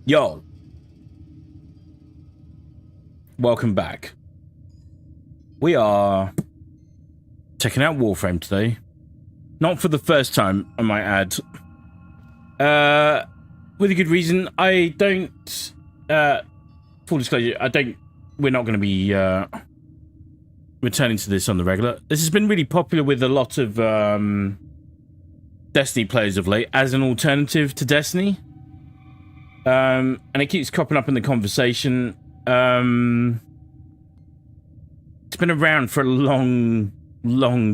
Yo, welcome back. We are checking out Warframe today. Not for the first time, I might add. With a good reason. I don't, full disclosure, we're not going to be, returning to this on the regular. This has been really popular with a lot of, Destiny players of late, as an alternative to Destiny. And it keeps cropping up in the conversation. It's been around for a long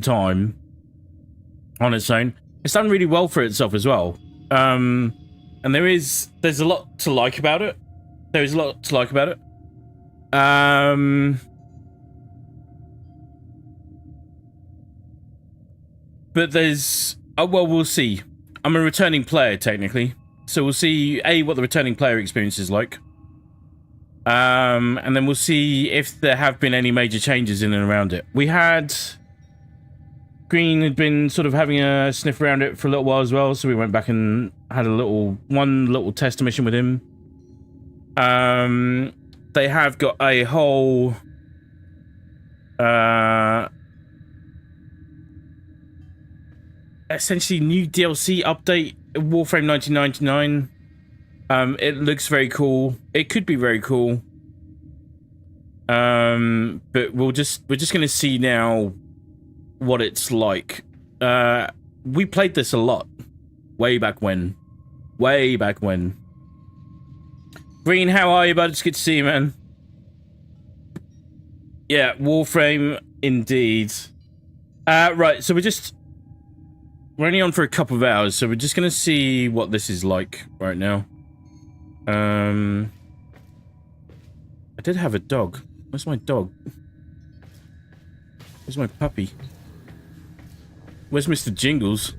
time on its own. It's done really well for itself as well. And there's a lot to like about it. There's a lot to like about it. But there's... Oh, well, we'll see. I'm a returning player, technically. So we'll see, A, what the returning player experience is like. And then we'll see if there have been any major changes in and around it. We had... Green had been sort of having a sniff around it for a little while as well, so we went back and had one little test mission with him. They have got a whole... essentially new DLC update, Warframe 1999. It looks very cool. It could be very cool. But we're just gonna see now what it's like. We played this a lot. Way back when. Green, how are you, bud? It's good to see you, man. Yeah, Warframe, indeed. Right, so we're only on for a couple of hours, so we're just gonna see what this is like right now. I did have a dog. Where's my dog? Where's my puppy? Where's Mr. Jingles?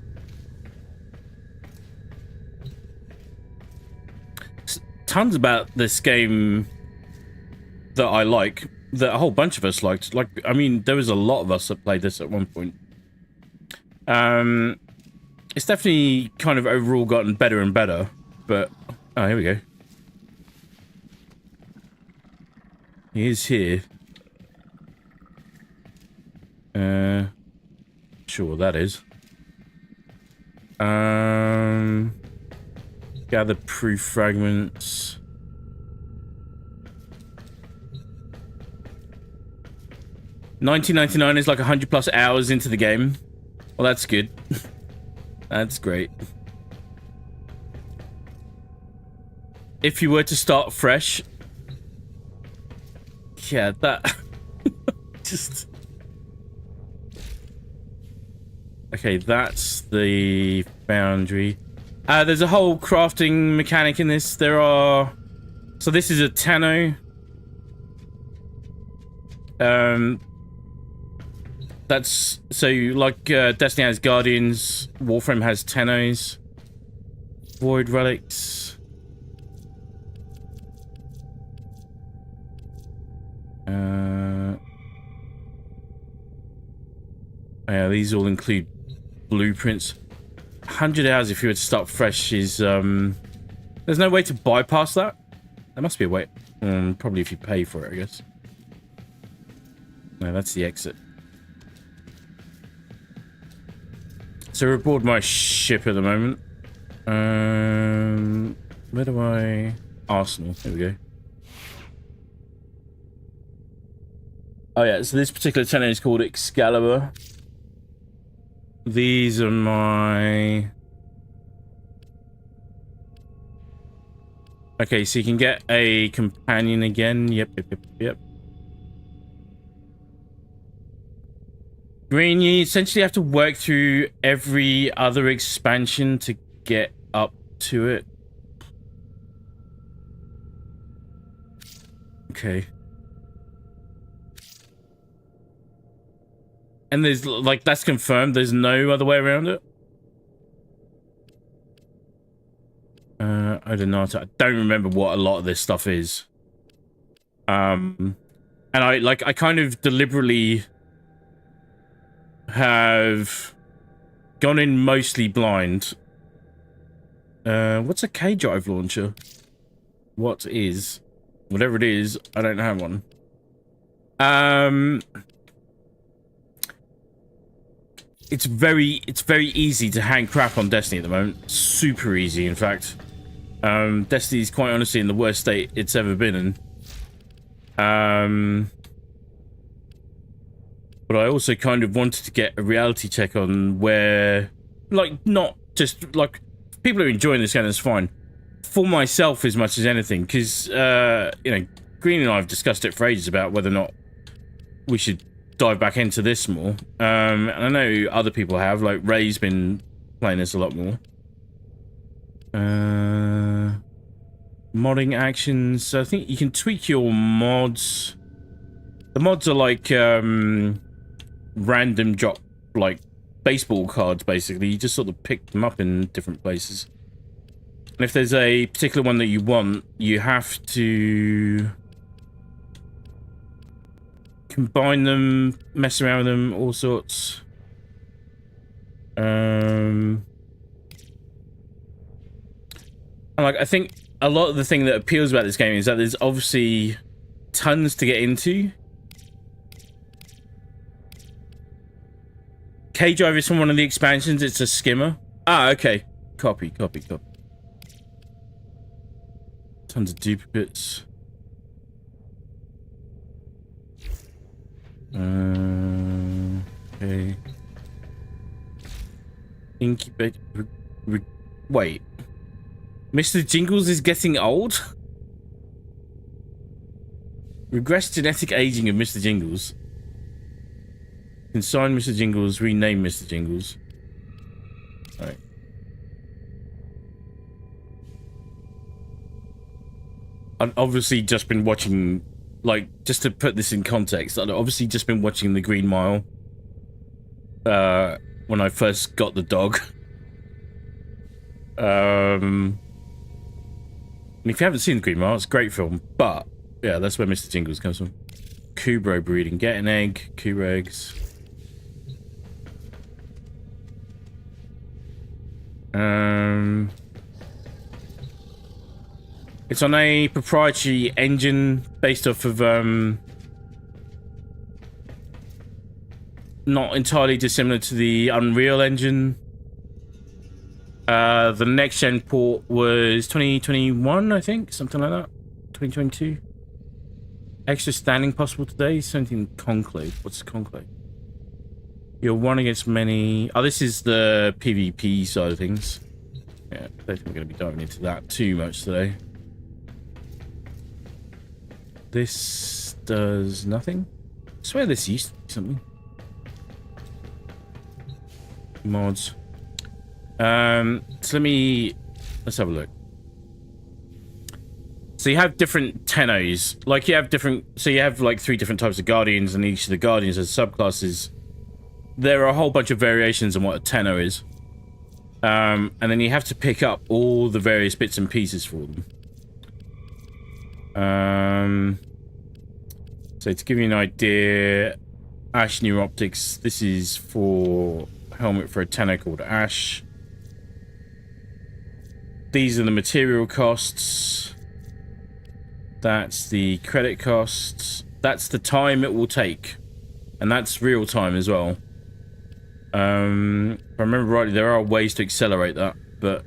Tons about this game that I like, that a whole bunch of us liked. Like, I mean, there was a lot of us that played this at one point. It's definitely kind of overall gotten better and better, but... Oh, here we go. He is here. Sure what that is. Gather proof fragments. $19.99 is like 100+ hours into the game. Well, that's good. That's great. If you were to start fresh... Yeah, that... just... Okay, that's the boundary. There's a whole crafting mechanic in this. There are... So this is a Tenno. That's... So, like, Destiny has Guardians. Warframe has Tennos. Void Relics. Yeah, these all include blueprints. 100 hours if you were to start fresh is... There's no way to bypass that? There must be a way. Probably if you pay for it, I guess. No, that's the exit. So we're aboard my ship at the moment. Where do I... Arsenal. There we go. Oh yeah, so this particular tenant is called Excalibur. These are my... Okay, so you can get a companion again. Yep. Green, you essentially have to work through every other expansion to get up to it. Okay. And there's, like, that's confirmed. There's no other way around it. I don't know. I don't remember what a lot of this stuff is. And I kind of deliberately have gone in mostly blind. What's a K-drive launcher? What is... Whatever it is, I don't have one. It's very easy to hang crap on Destiny at the moment. Super easy, in fact. Destiny's quite honestly in the worst state it's ever been in. But I also kind of wanted to get a reality check on where, like, not just, like, people who are enjoying this game, that's fine. For myself as much as anything, because, you know, Green and I have discussed it for ages about whether or not we should dive back into this more. And I know other people have, like, Ray's been playing this a lot more. Modding actions. I think you can tweak your mods. The mods are like, random drop, like, baseball cards, basically. You just sort of pick them up in different places. And if there's a particular one that you want, you have to combine them, mess around with them, all sorts. And, like, I think a lot of the thing that appeals about this game is that there's obviously tons to get into. K-Drive is from one of the expansions. It's a skimmer. Ah, okay. Copy. Tons of duplicates. Okay. Incubate. Wait. Mr. Jingles is getting old? Regress genetic aging of Mr. Jingles. Consign Mr. Jingles, rename Mr. Jingles. Alright. I've obviously just been watching, like, just to put this in context, I've obviously just been watching The Green Mile. When I first got the dog. And if you haven't seen The Green Mile, it's a great film, but, yeah, that's where Mr. Jingles comes from. Kubro breeding. Get an egg, Kubro eggs. It's on a proprietary engine based off of, not entirely dissimilar to the Unreal Engine. The next gen port was 2021, I think, something like that. 2022. Extra standing possible today. Something conclave. What's conclave? You're one against many. Oh, this is the PvP side of things. Yeah, I don't think we're going to be diving into that too much today. This does nothing. I swear this used to be something. Mods. So let's have a look. So you have different tennos. Like you have like 3 different types of guardians, and each of the guardians has subclasses. There are a whole bunch of variations on what a tenno is. And then you have to pick up all the various bits and pieces for them. So to give you an idea, Ash New Optics, this is for helmet for a tenno called Ash. These are the material costs. That's the credit costs. That's the time it will take. And that's real time as well. If I remember rightly, there are ways to accelerate that, but...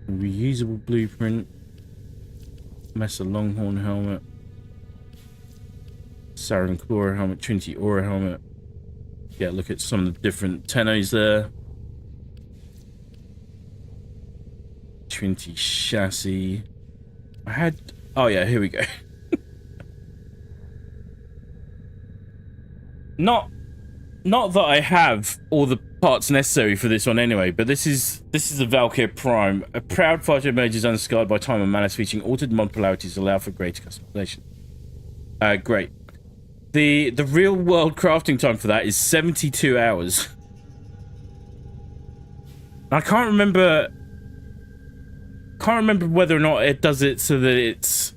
Reusable blueprint. Mesa Longhorn helmet. Sarin Chlora helmet. Trinity Aura helmet. Yeah, look at some of the different tennos there. Trinity chassis. I had... Oh yeah, here we go. Not that I have all the parts necessary for this one anyway, but this is a Valkyr Prime. A proud fighter emerges unscarred by time and malice, featuring altered mod polarities allow for greater customization. Great. The real world crafting time for that is 72 hours. I can't remember whether or not it does it so that it's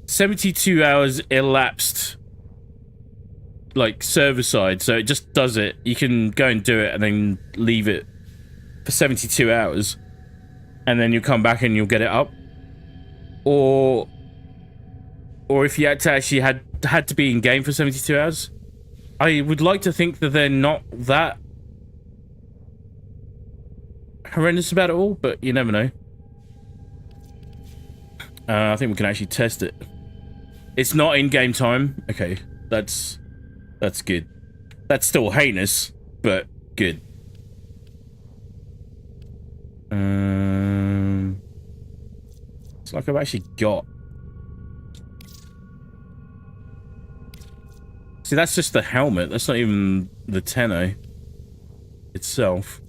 72 hours elapsed, like server side, so it just does it. You can go and do it and then leave it for 72 hours. and then you come back and you'll get it up, or if you had to actually had to be in game for 72 hours. I would like to think that they're not that horrendous about it all, but you never know. I think we can actually test it. It's not in game time. Okay, that's good. That's still heinous, but good. It's like I've actually got. See, that's just the helmet. That's not even the tenno itself.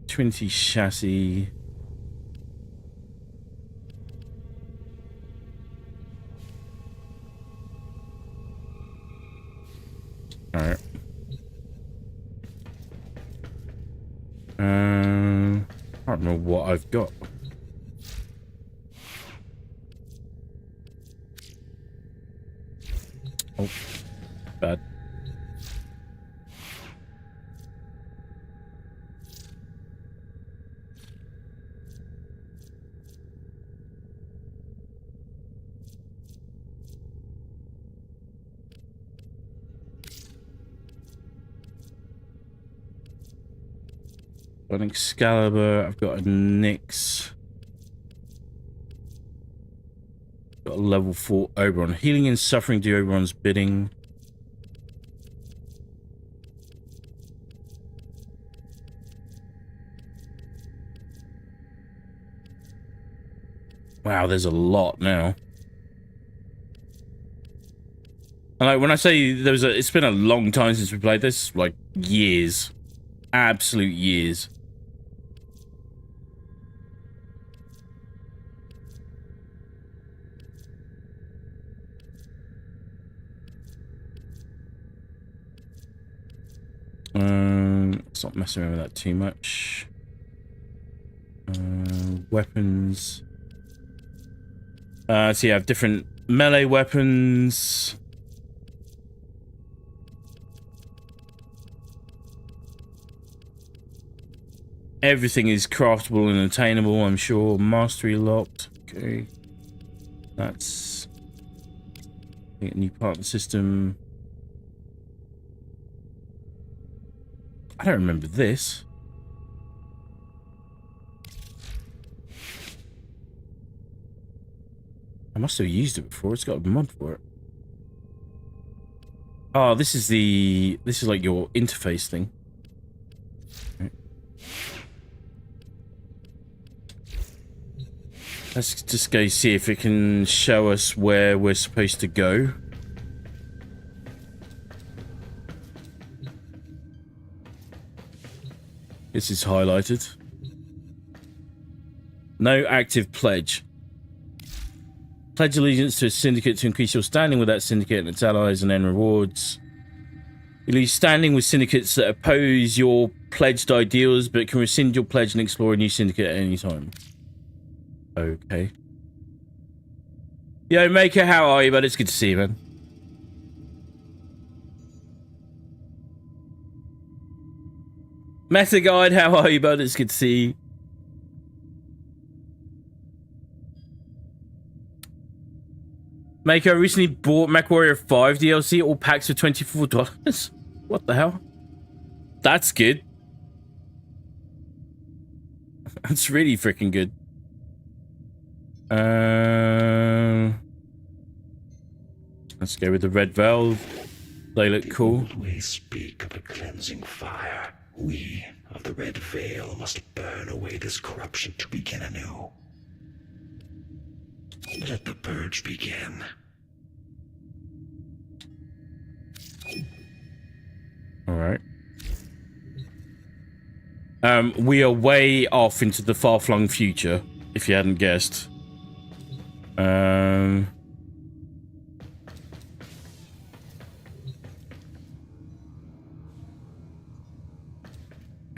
Trinity chassis. Alright. I don't know what I've got. Oh, bad. Got an Excalibur, I've got a Nyx. Got a level 4 Oberon. Healing and suffering do Oberon's bidding. Wow, there's a lot now. And like when I say it's been a long time since we played this, like years. Absolute years. Let's not mess around with that too much. Weapons. So you have different melee weapons. Everything is craftable and attainable, I'm sure. Mastery locked. Okay. That's a new part of the system. I don't remember this. I must have used it before. It's got a mod for it. Oh, this is like your interface thing. Okay. Let's just go see if it can show us where we're supposed to go. This is highlighted. No active pledge. Pledge allegiance to a syndicate to increase your standing with that syndicate and its allies and earn rewards. You lose standing with syndicates that oppose your pledged ideals, but can rescind your pledge and explore a new syndicate at any time. Okay. Yo, Maker, how are you, bud? It's good to see you, man. Meta Guide, how are you, bud? It's good to see you. Maker, I recently bought MechWarrior 5 DLC, all packs for $24. What the hell? That's good. That's really freaking good. Let's go with the red valve. They look cool. We speak of a cleansing fire. We of the red veil must burn away this corruption to begin anew. Let the purge begin. All right. We are way off into the far-flung future, if you hadn't guessed. How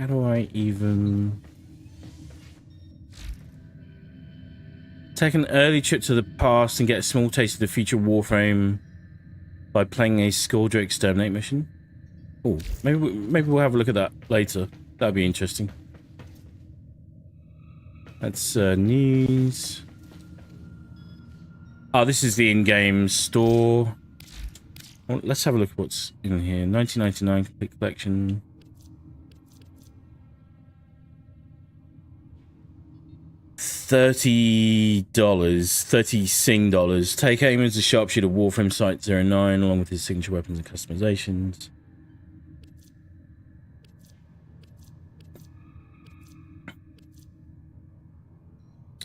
do I even... Take an early trip to the past and get a small taste of the future Warframe by playing a Scourger Exterminate mission. Oh, maybe we'll have a look at that later. That'd be interesting. That's news. Oh, this is the in-game store. Well, let's have a look at what's in here. 1999 complete collection. $30, 30 Sing dollars. Take aim as a sharpshooter Warframe Site 09 along with his signature weapons and customizations.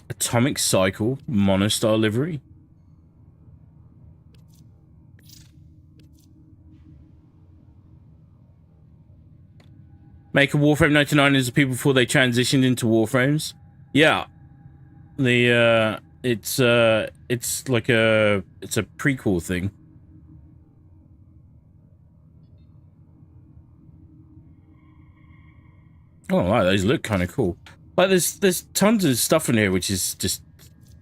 Atomic Cycle Monostar livery. Make a Warframe 99 as the people before they transitioned into Warframes. Yeah. The it's like a prequel thing. Oh, wow, those look kind of cool. Like there's tons of stuff in here which is just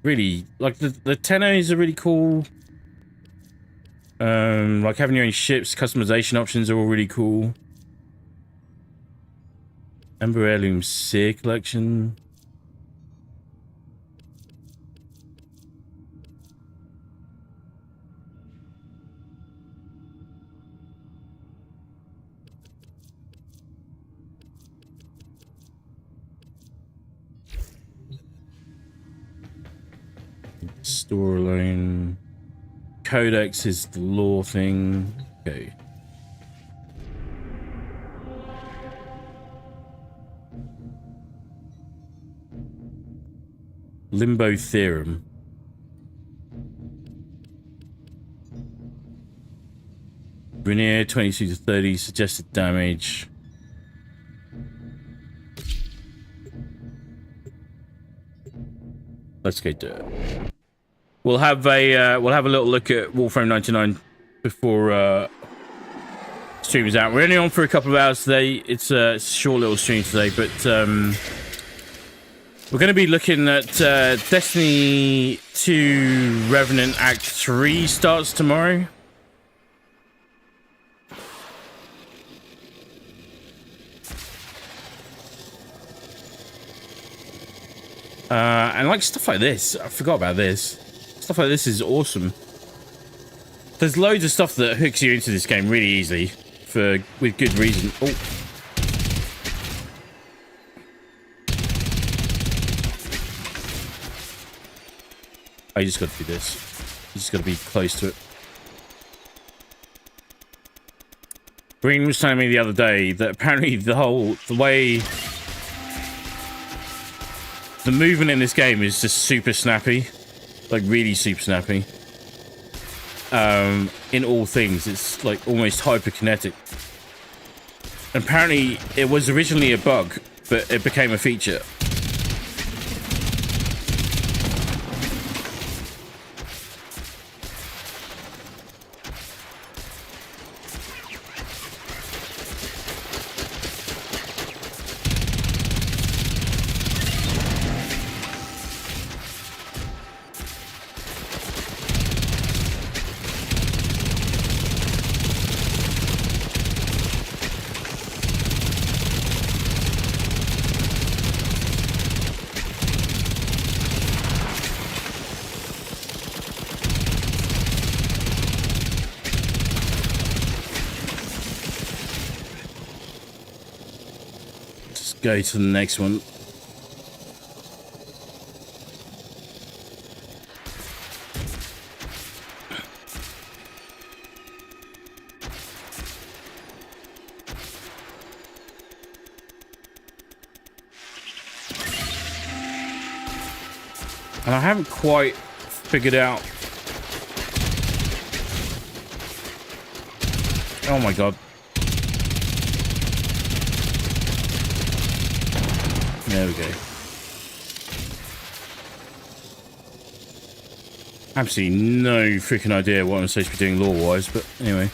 really like the tennos are really cool. Like having your own ships, customization options are all really cool. Ember Heirloom Seer collection. Store alone. Codex is the lore thing. Okay. Limbo Theorem. Rainier 22 to 30 suggested damage. Let's go do it. We'll have a little look at Warframe 99 before stream is out. We're only on for a couple of hours today. It's a short little stream today, but we're going to be looking at Destiny 2 Revenant Act 3 starts tomorrow. And like stuff like this, I forgot about this. Stuff like this is awesome. There's loads of stuff that hooks you into this game really easily, with good reason. Oh. Oh, you just got to do this. You just got to be close to it. Green was telling me the other day that apparently the way the movement in this game is just super snappy. Like, really super snappy. In all things, it's like almost hyperkinetic. Apparently, it was originally a bug, but it became a feature. Go to the next one. And I haven't quite figured out. Oh my god. There we go. Absolutely no freaking idea what I'm supposed to be doing lore-wise, but anyway.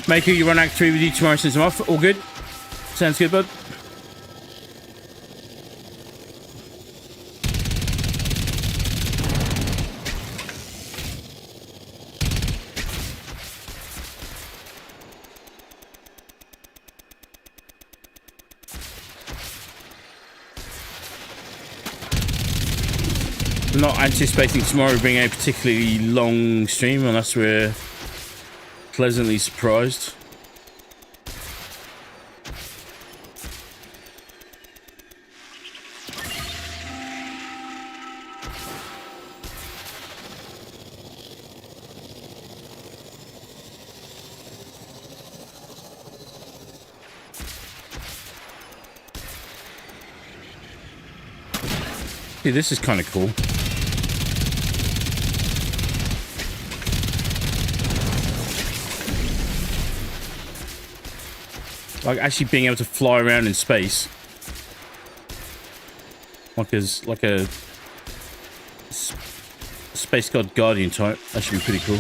Maker, you run Act 3 with you tomorrow since I'm off. All good? Sounds good, bud. I'm not anticipating tomorrow being a particularly long stream unless we're pleasantly surprised. See, this is kind of cool. Like actually being able to fly around in space, like a space god guardian type. That should be pretty cool.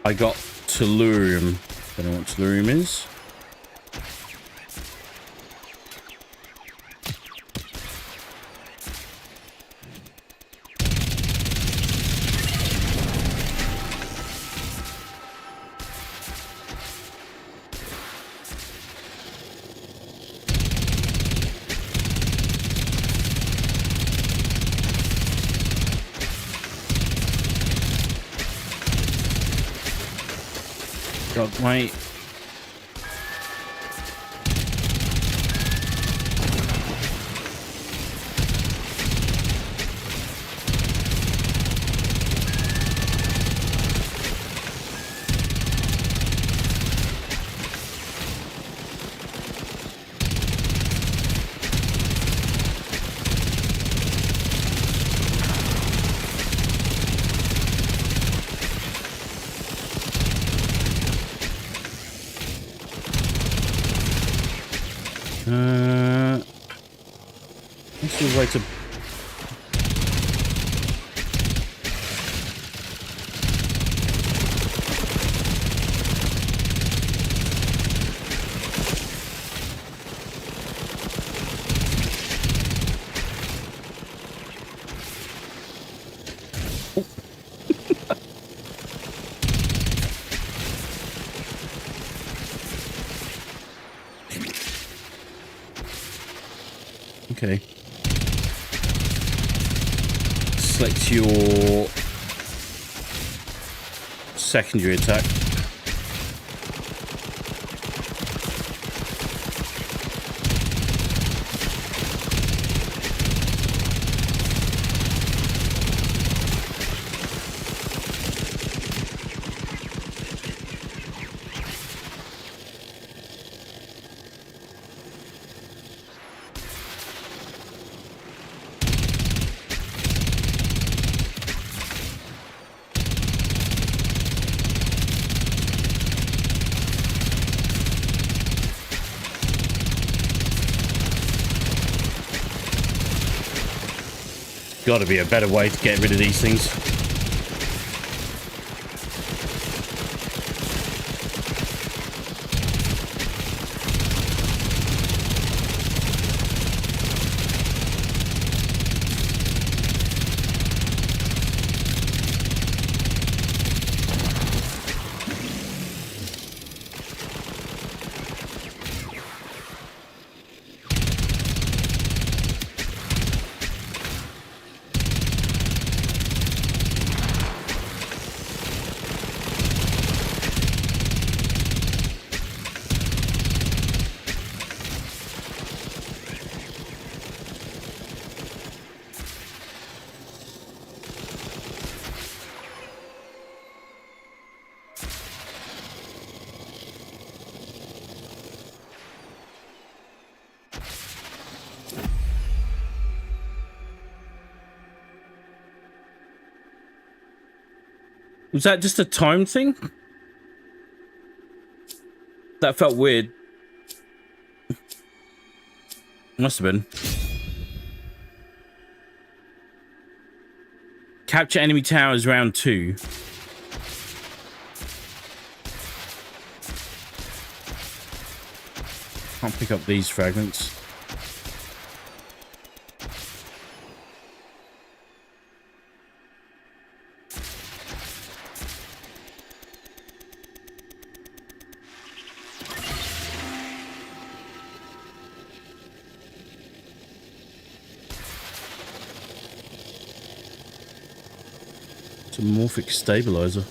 I got tellurium. Don't know what tellurium is. God, mate. This is a way to... Okay. Select your secondary attack. Gotta be a better way to get rid of these things. Was that just a time thing? That felt weird. Must have been. Capture enemy towers round 2. Can't pick up these fragments. It's a morphic stabilizer.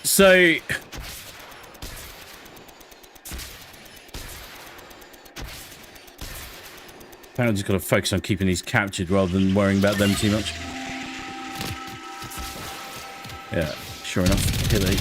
So apparently just got to focus on keeping these captured rather than worrying about them too much. Yeah, sure enough, here they.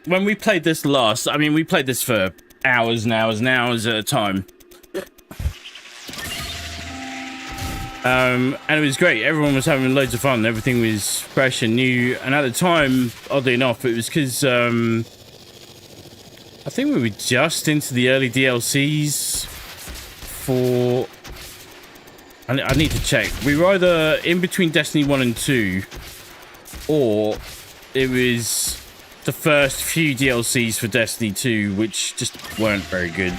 When we played this last, I mean, we played this for hours and hours and hours at a time. And it was great. Everyone was having loads of fun. Everything was fresh and new. And at the time, oddly enough, it was because I think we were just into the early DLCs for... I need to check. We were either in between Destiny 1 and 2, or it was the first few DLCs for Destiny 2, which just weren't very good.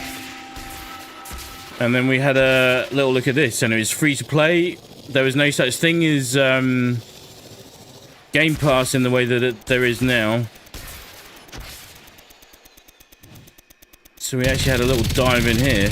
And then we had a little look at this, and it was free to play. There was no such thing as Game Pass in the way that there is now. So we actually had a little dive in here.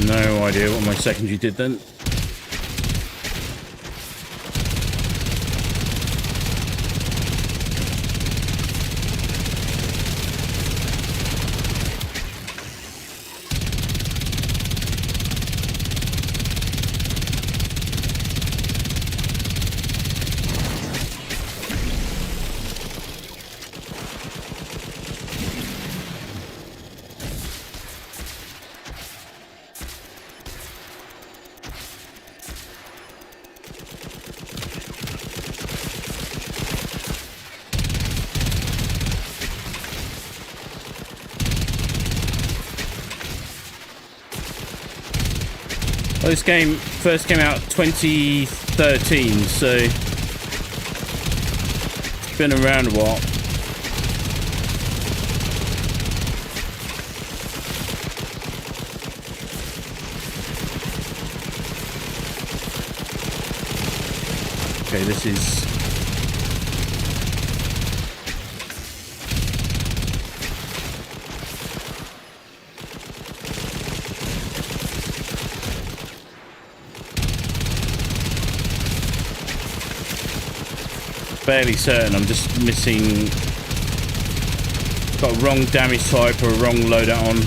No idea what my secondary did then. Well, this game first came out 2013, so it's been around a while. Okay, this is... fairly certain I'm just missing... got a wrong damage type or a wrong loadout on.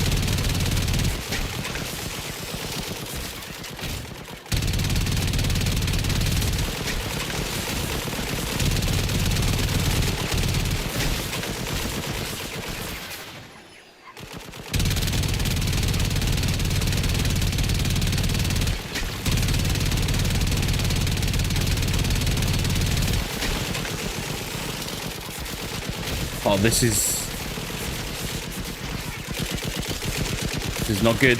Oh, this is not good.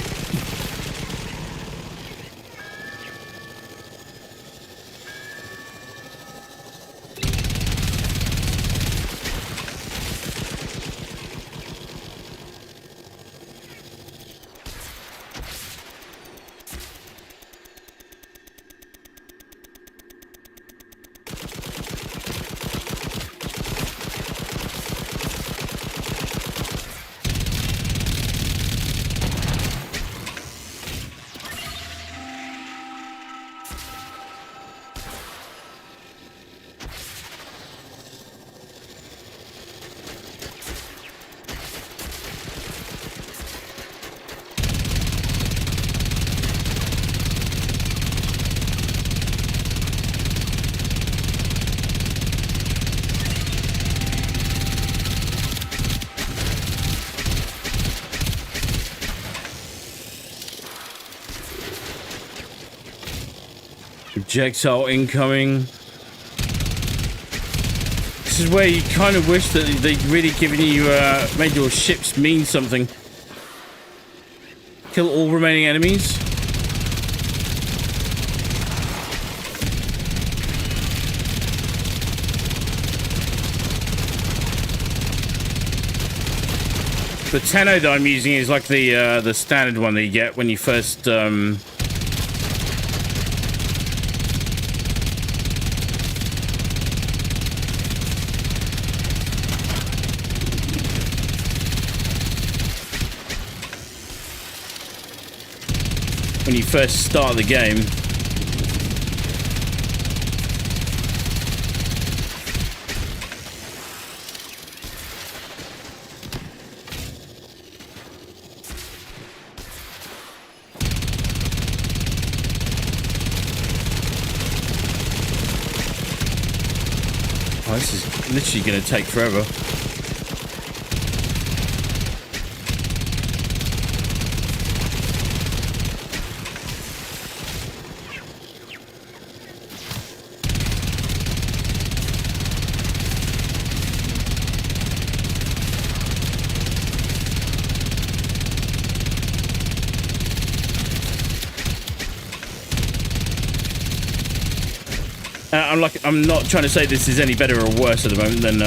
Projectile incoming. This is where you kind of wish that they'd really given you, made your ships mean something. Kill all remaining enemies. The Tenno that I'm using is like the standard one that you get when you first start the game. Oh, this is literally going to take forever. I'm not trying to say this is any better or worse at the moment than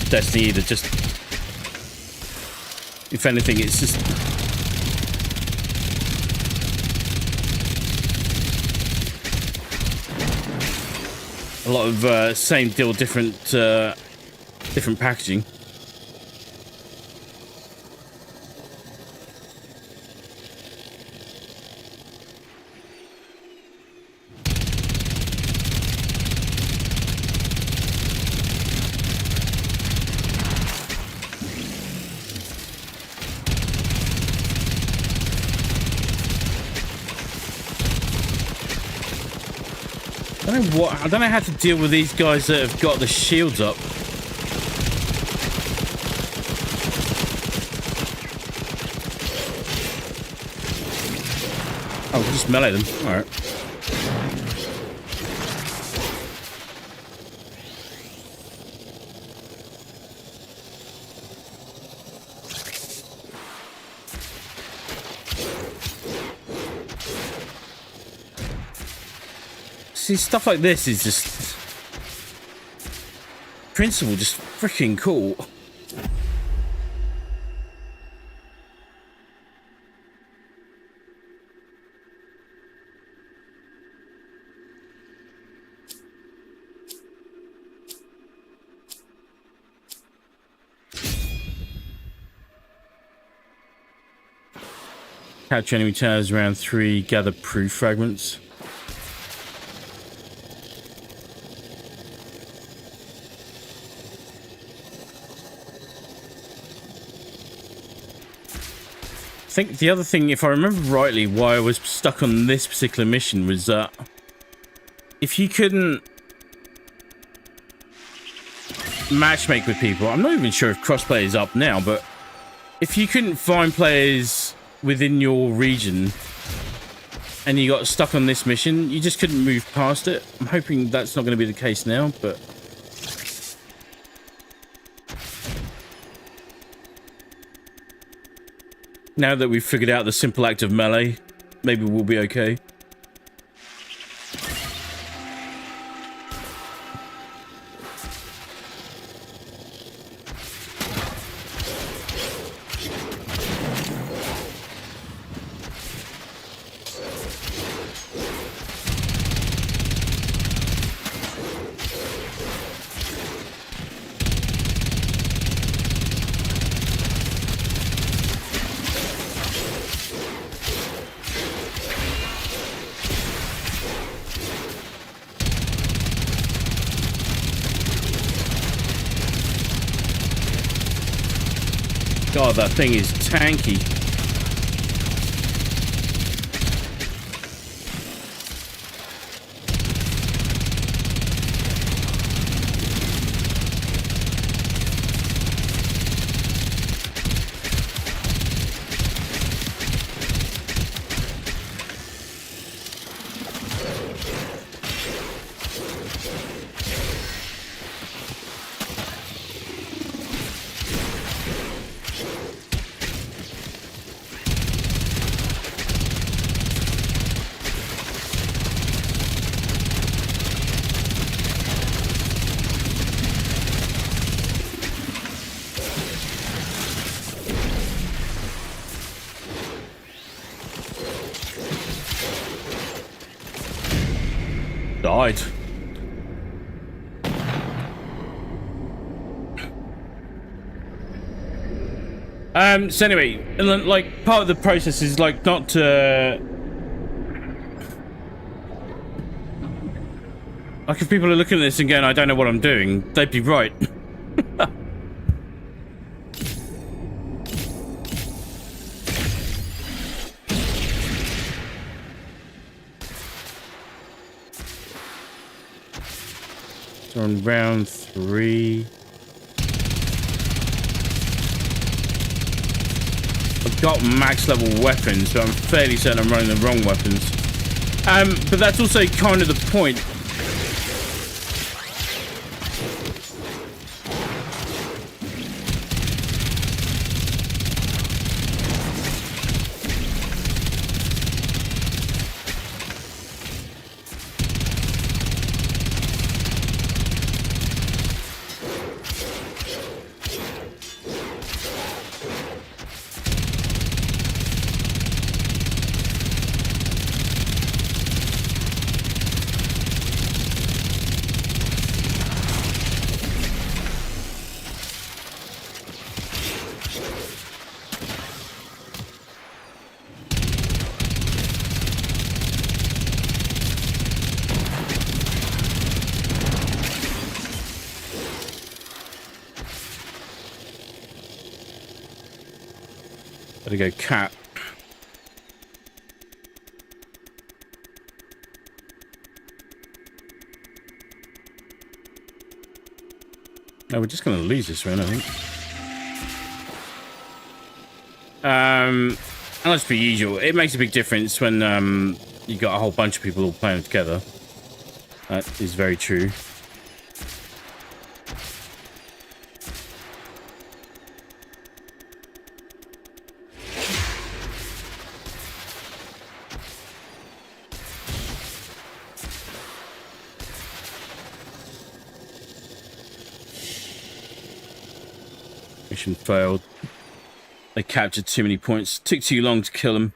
Destiny either. Just, if anything, it's just a lot of same deal, different packaging. I don't know how to deal with these guys that have got the shields up. Oh, we'll just melee them. All right. See, stuff like this is just principle, just freaking cool. Capture enemy towers around 3, gather proof fragments. I think the other thing, if I remember rightly, why I was stuck on this particular mission was that if you couldn't matchmake with people, I'm not even sure if crossplay is up now, but if you couldn't find players within your region and you got stuck on this mission, you just couldn't move past it. I'm hoping that's not going to be the case now, but now that we've figured out the simple act of melee, maybe we'll be okay. God, that thing is tanky. Died. So anyway, like, part of the process is, like, not to... Like, if people are looking at this and going, I don't know what I'm doing, they'd be right. So on round 3... I've got max level weapons, but I'm fairly certain I'm running the wrong weapons. But that's also kind of the point. Gotta go cat. No, we're just gonna lose this round, I think. And as per usual, it makes a big difference when you got a whole bunch of people all playing together. That is very true. Mission failed. They captured too many points. Took too long to kill them.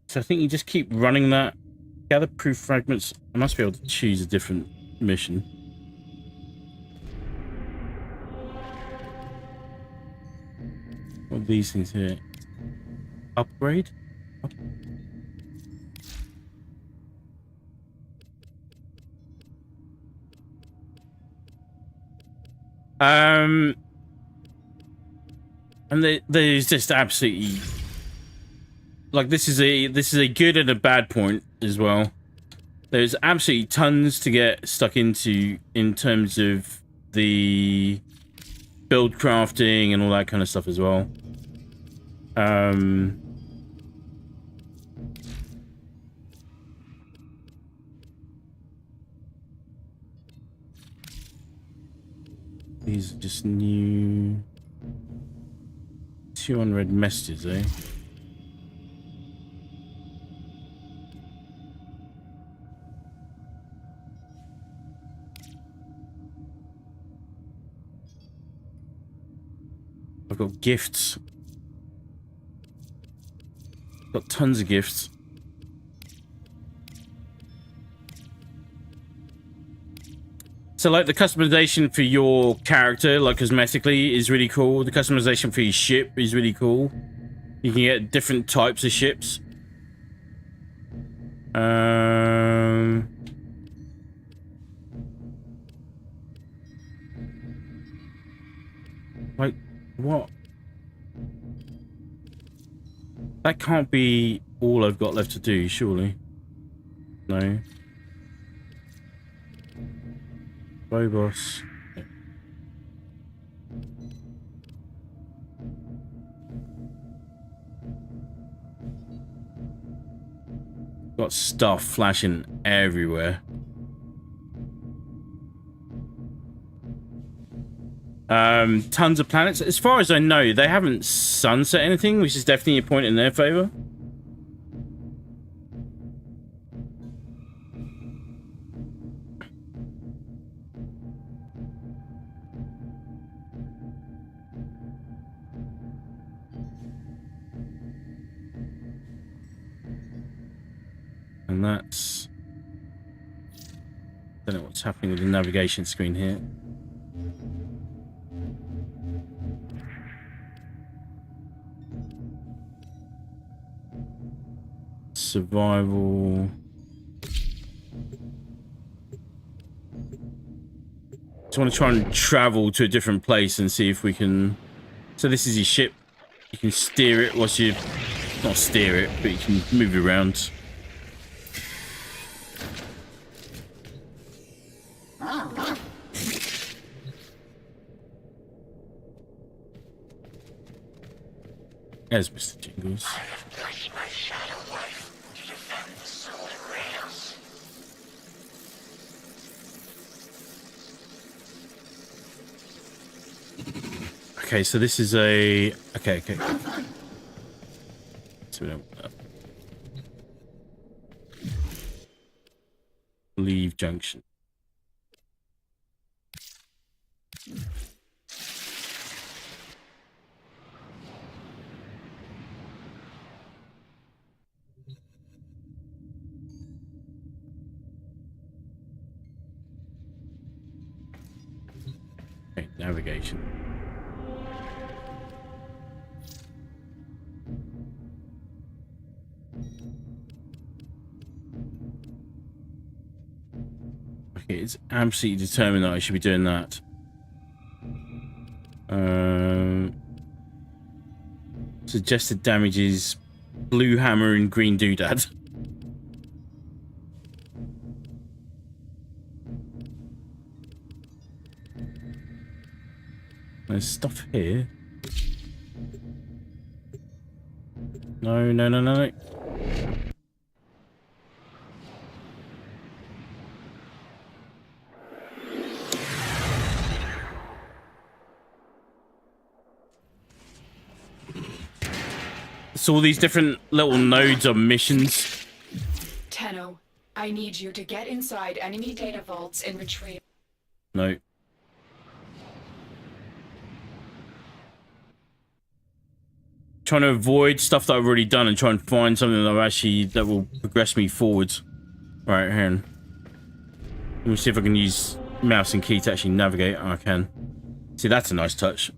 So I think you just keep running that. Gather proof fragments. I must be able to choose a different mission. What are these things here? Upgrade? And there's just absolutely, like, this is a good and a bad point as well. There's absolutely tons to get stuck into in terms of the build crafting and all that kind of stuff as well. These are just new 2 unread messages, eh? I've got gifts. Got tons of gifts. So, like, the customization for your character, like, cosmetically, is really cool. The customization for your ship is really cool. You can get different types of ships. Like, what? That can't be all I've got left to do, surely. No. Boboss. Got stuff flashing everywhere. Tons of planets. As far as I know, they haven't sunset anything, which is definitely a point in their favor. and that's... Don't know what's happening with the navigation screen here. Survival. Just want to try and travel to a different place and see if we can... So this is your ship. You can steer it whilst you... Not steer it, but you can move it around. There's Mr. Jingles. I have placed my shadow life to defend the solar rails. Okay, so this is a... Okay. So we don't... Leave junction. Okay, navigation. Okay, it's absolutely determined that I should be doing that. Suggested damage is blue hammer and green doodad. There's stuff here. No. So all these different little nodes are missions. Tenno, I need you to get inside enemy data vaults and retrieve... No. Trying to avoid stuff that I've already done and try and find something that will progress me forwards. Right, here. Let me see if I can use mouse and key to actually navigate. Oh, I can. See, that's a nice touch.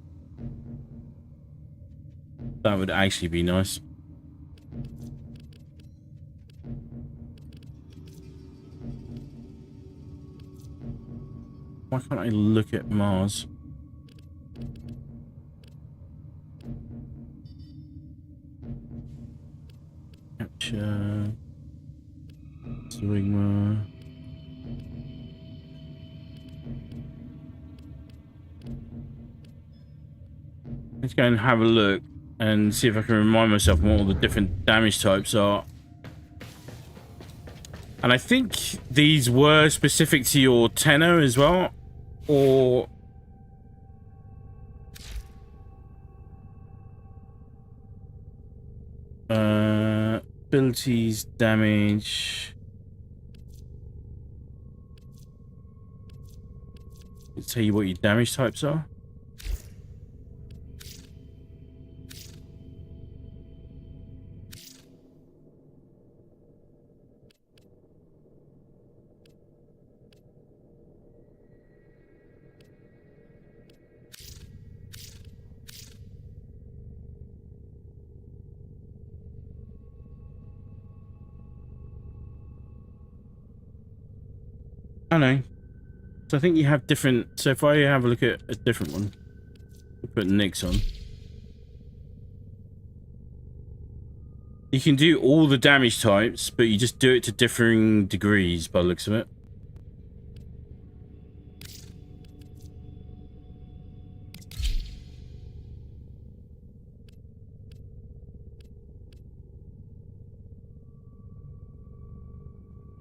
That would actually be nice. Why can't I look at Mars? Capture. Swigma. Let's go and have a look and see if I can remind myself what all the different damage types are. And I think these were specific to your tenor as well, or... abilities, damage... Let's tell you what your damage types are. I know. So I think you have different... So if I have a look at a different one, we'll put Nyx on. You can do all the damage types, but you just do it to differing degrees by the looks of it.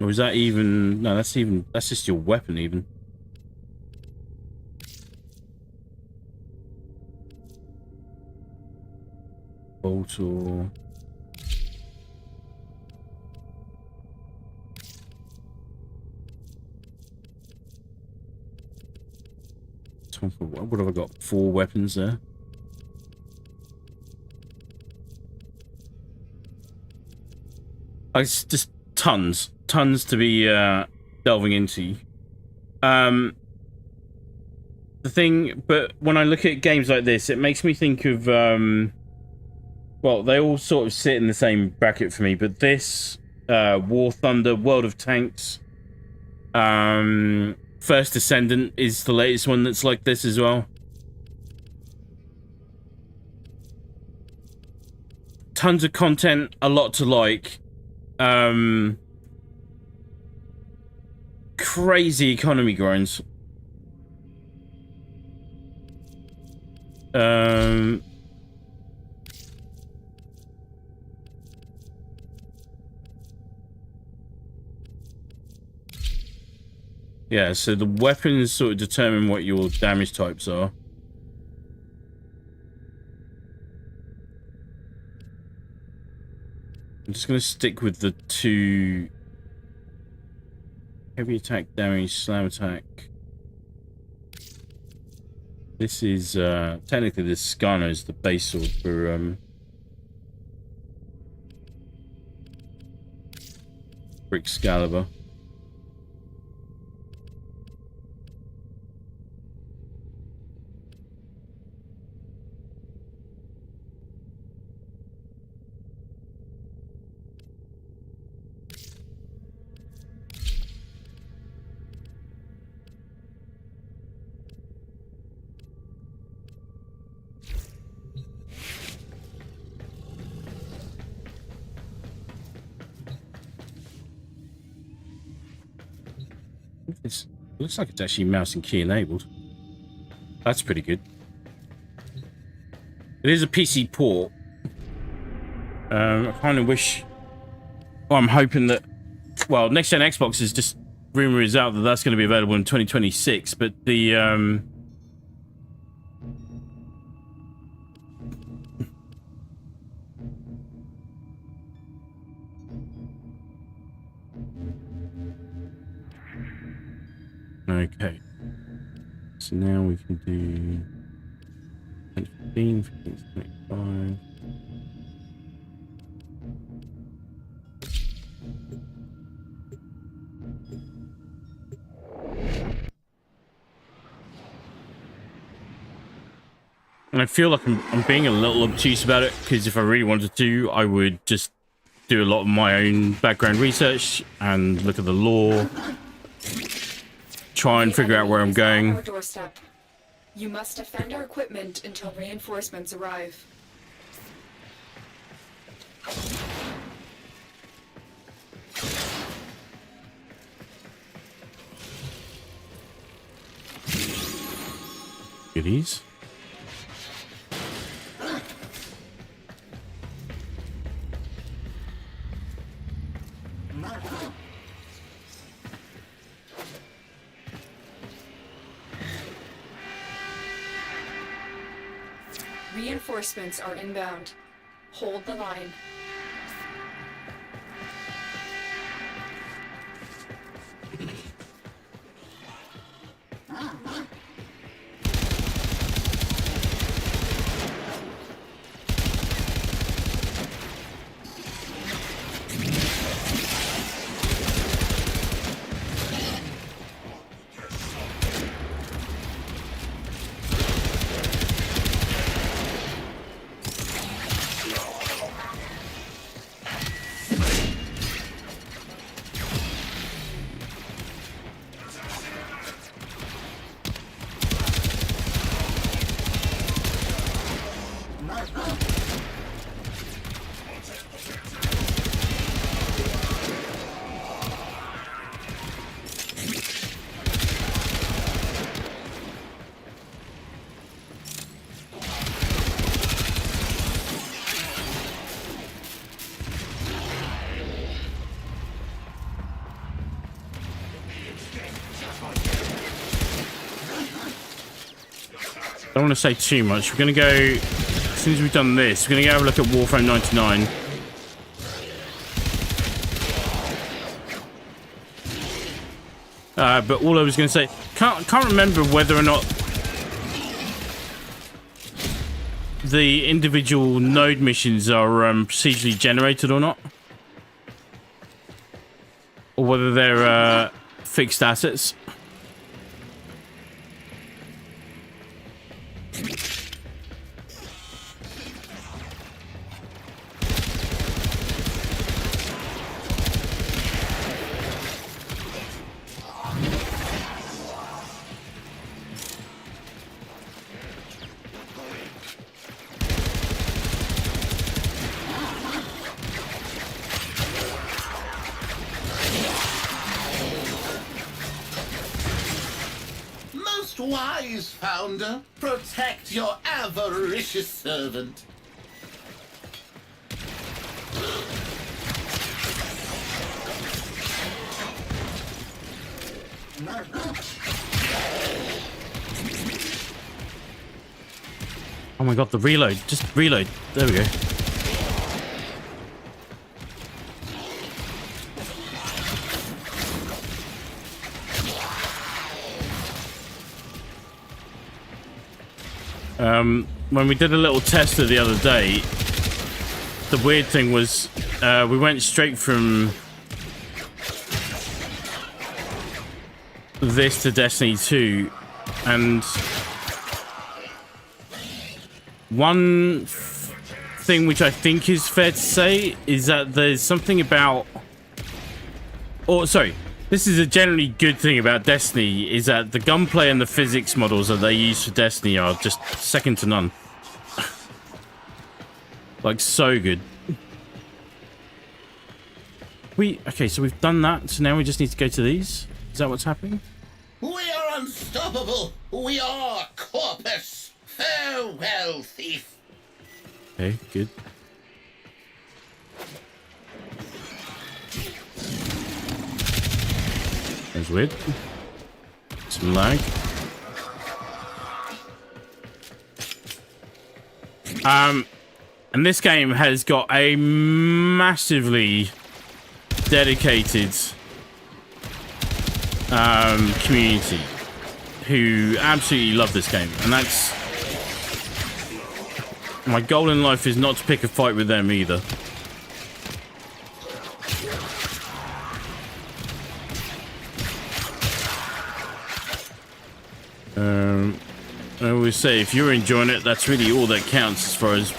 Or is that even... No, that's just your weapon even. Bolt or... What have I got? 4 weapons there. Just tons to be delving into. The thing, but when I look at games like this, it makes me think of well, they all sort of sit in the same bracket for me, but this, War Thunder, World of Tanks, First Descendant is the latest one that's like this as well. Tons of content, a lot to like. Crazy economy grinds. Yeah, so the weapons sort of determine what your damage types are. I'm just going to stick with the 2 heavy attack damage, slam attack. This is technically the Scano is the base sword for Excalibur. It looks like it's actually mouse and key enabled. That's pretty good. It is a PC port. I kind of wish... Well, I'm hoping that... Well, next gen Xbox is just... Rumor is out that that's going to be available in 2026, but the... Okay. So now we can do 15, 25. And I feel like I'm being a little obtuse about it, because if I really wanted to, I would just do a lot of my own background research and look at the lore. Try and figure out where I'm going. Our doorstep. You must defend our equipment until reinforcements arrive. Goodies. Reinforcements are inbound. Hold the line. I don't want to say too much. We're going to go, as soon as we've done this, we're going to go have a look at Warframe 99. But all I was going to say, can't remember whether or not the individual node missions are procedurally generated or not. or whether they're fixed assets. Most wise founder, protect your avaricious servant. Oh my god, the reload. Just reload. There we go. When we did a little tester the other day, the weird thing was we went straight from this to Destiny 2, and one thing which I think is fair to say is that there's something about, or sorry, this is a generally good thing about Destiny, is that the gunplay and the physics models that they use for Destiny are just second to none. Like, so good. Okay, so we've done that, so now we just need to go to these? Is that what's happening? We are unstoppable. We are Corpus. Farewell, thief. Okay, good. That's weird. Some lag. And this game has got a massively dedicated community who absolutely love this game, and that's my goal in life, is not to pick a fight with them either. I always say, if you're enjoying it, that's really all that counts as far as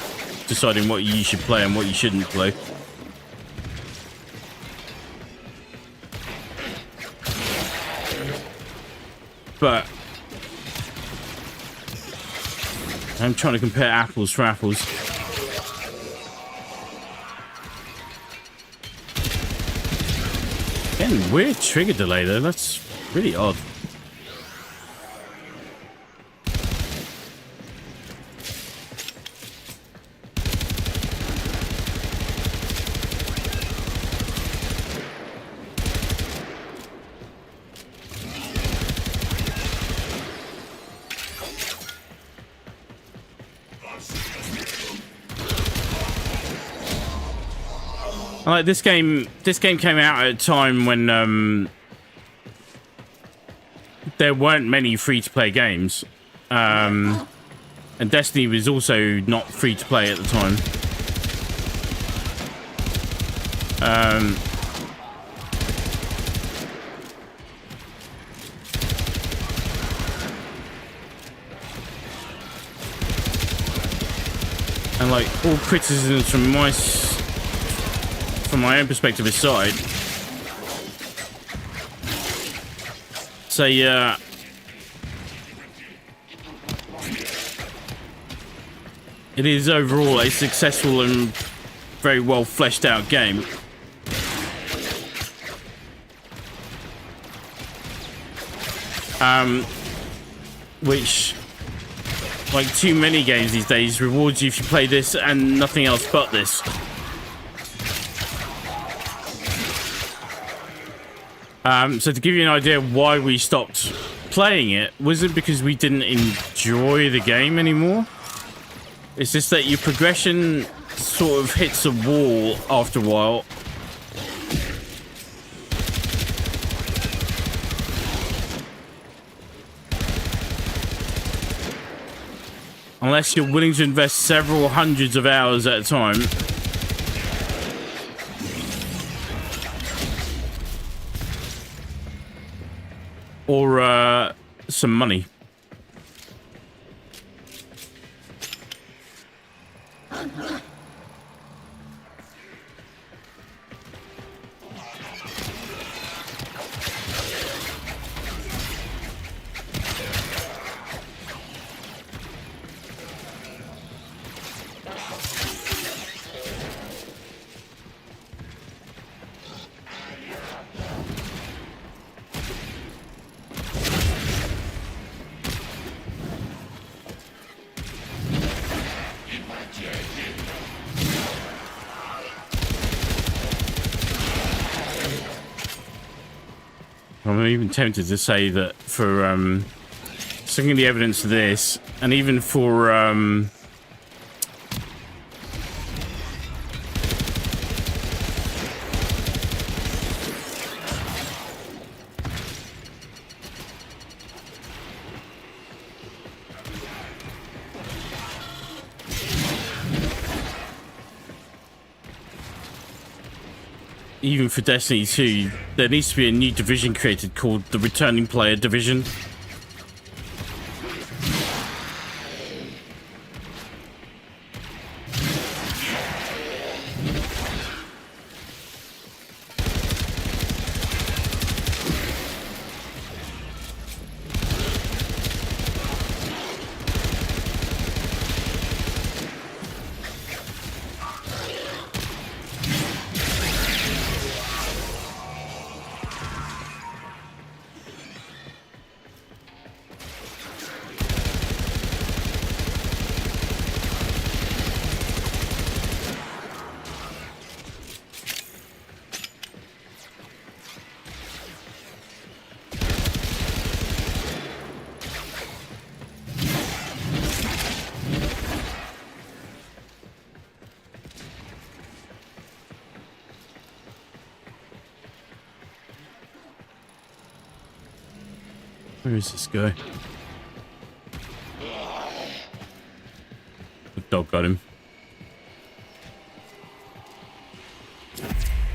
deciding what you should play and what you shouldn't play. But I'm trying to compare apples for apples. Getting weird trigger delay though, that's really odd. Like this game came out at a time when there weren't many free-to-play games, and Destiny was also not free-to-play at the time. And like all criticisms from my own perspective aside, say it is overall a successful and very well fleshed out game. Which, like too many games these days, rewards you if you play this and nothing else but this. So to give you an idea why we stopped playing it, wasn't because we didn't enjoy the game anymore. It's just that your progression sort of hits a wall after a while. Unless you're willing to invest several hundreds of hours at a time. or some money. I'm even tempted to say that for looking the evidence of this, and even for even for Destiny 2, there needs to be a new division created called the Returning Player Division. Where is this guy? The dog got him.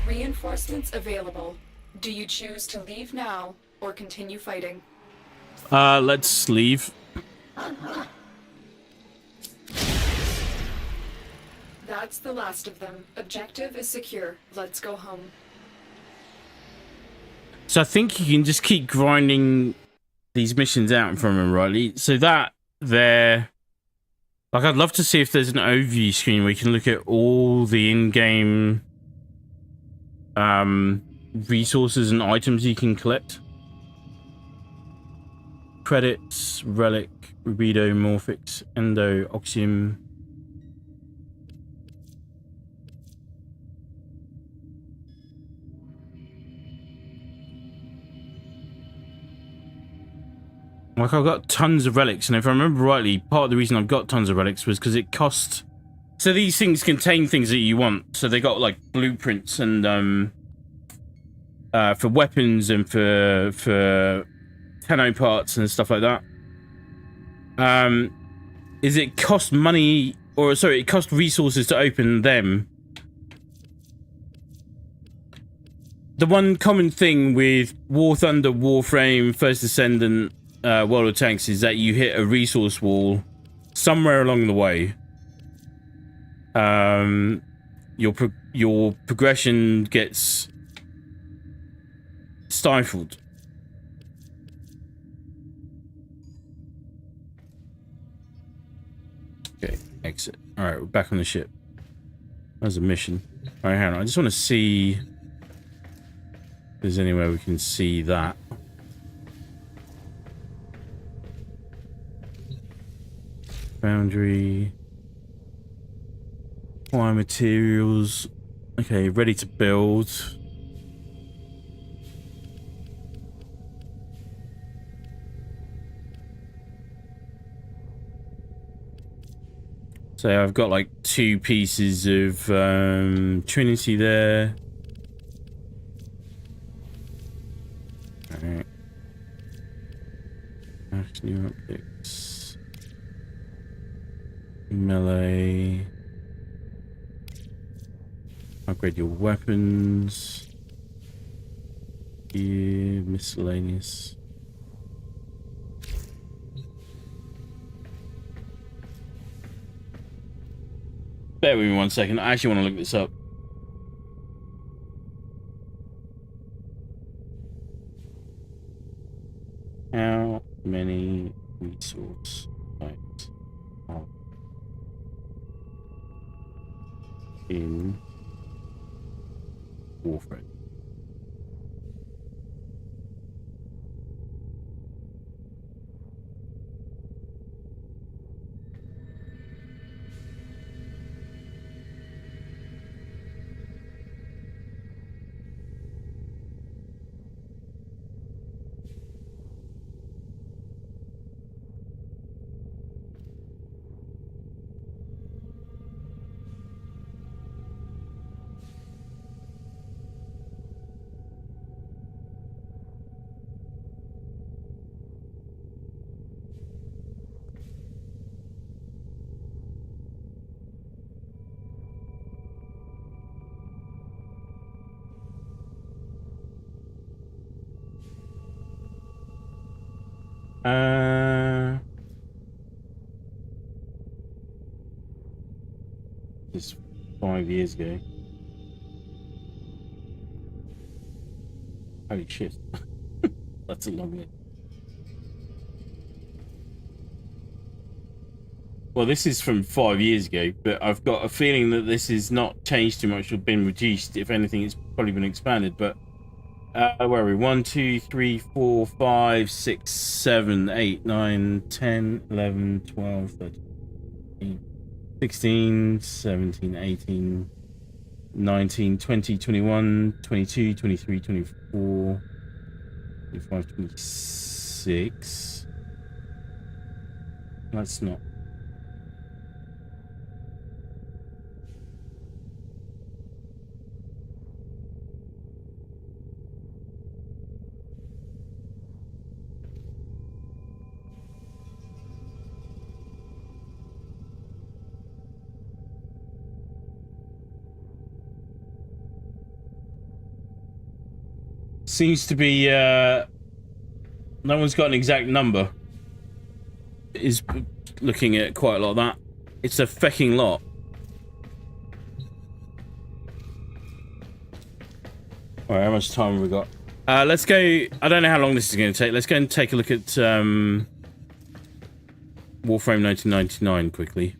Reinforcements available. Do you choose to leave now or continue fighting? Let's leave. That's the last of them. Objective is secure. Let's go home. So I think you can just keep grinding these missions out from him, rightly. So that there, like, I'd love to see if there's an overview screen where you can look at all the in-game resources and items you can collect. Credits, relic, rubido, morphix, endo, oxium. Like, I've got tons of relics, and if I remember rightly, part of the reason I've got tons of relics was because it cost... So these things contain things that you want. So they got, like, blueprints and, for weapons and for Tenno parts and stuff like that. Is it cost money, or, sorry, it cost resources to open them. The one common thing with War Thunder, Warframe, First Descendant, World of Tanks is that you hit a resource wall somewhere along the way. Your progression gets stifled. Okay, exit. Alright, we're back on the ship. There's a mission. Alright, hang on. I just want to see if there's anywhere we can see that. Foundry. Acquire materials. Okay, ready to build. So I've got like 2 pieces of Trinity there. Alright. New optics. Melee. Upgrade your weapons. Gear, miscellaneous. Bear with me 1 second. I actually want to look this up. How many resource types are in Warframe? This 5 years ago. Holy shit. That's a long list. Well, this is from 5 years ago, but I've got a feeling that this is not changed too much or been reduced. If anything, it's probably been expanded, but where are we? 1, 2, 3, 4, 5, 6, 7, 8, 9, 10, 11, 12, 13, 16, 17, 18, 19, 20, 21, 22, 23, 24, 25, 26. That's not. Seems to be no one's got an exact number. Is looking at quite a lot of that. It's a fecking lot. Alright, how much time have we got? Let's go. I don't know how long this is going to take. Let's go and take a look at Warframe 1999 quickly.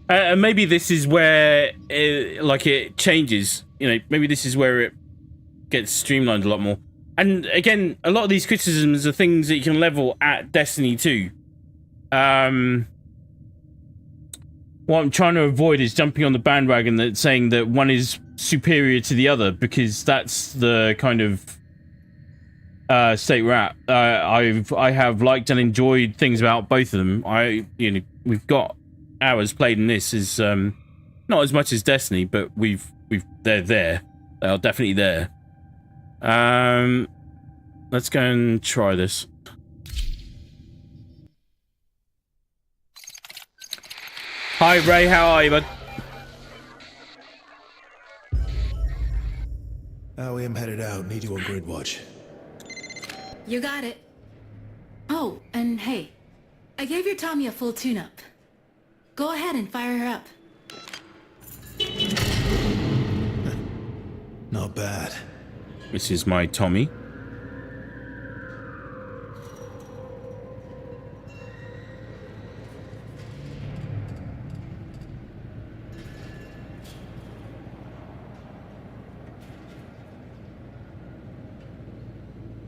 And maybe this is where it changes. You know, maybe this is where it gets streamlined a lot more. And again, a lot of these criticisms are things that you can level at Destiny 2. What I'm trying to avoid is jumping on the bandwagon that saying that one is superior to the other, because that's the kind of state we're at. I have liked and enjoyed things about both of them. We've got hours played in this. Is not as much as Destiny, but they're there. They are definitely there. Let's go and try this. Hi Ray, how are you, bud? I am headed out. Need you on grid watch. You got it. Oh, and hey, I gave your Tommy a full tune-up. Go ahead and fire her up. Not bad. This is my Tommy.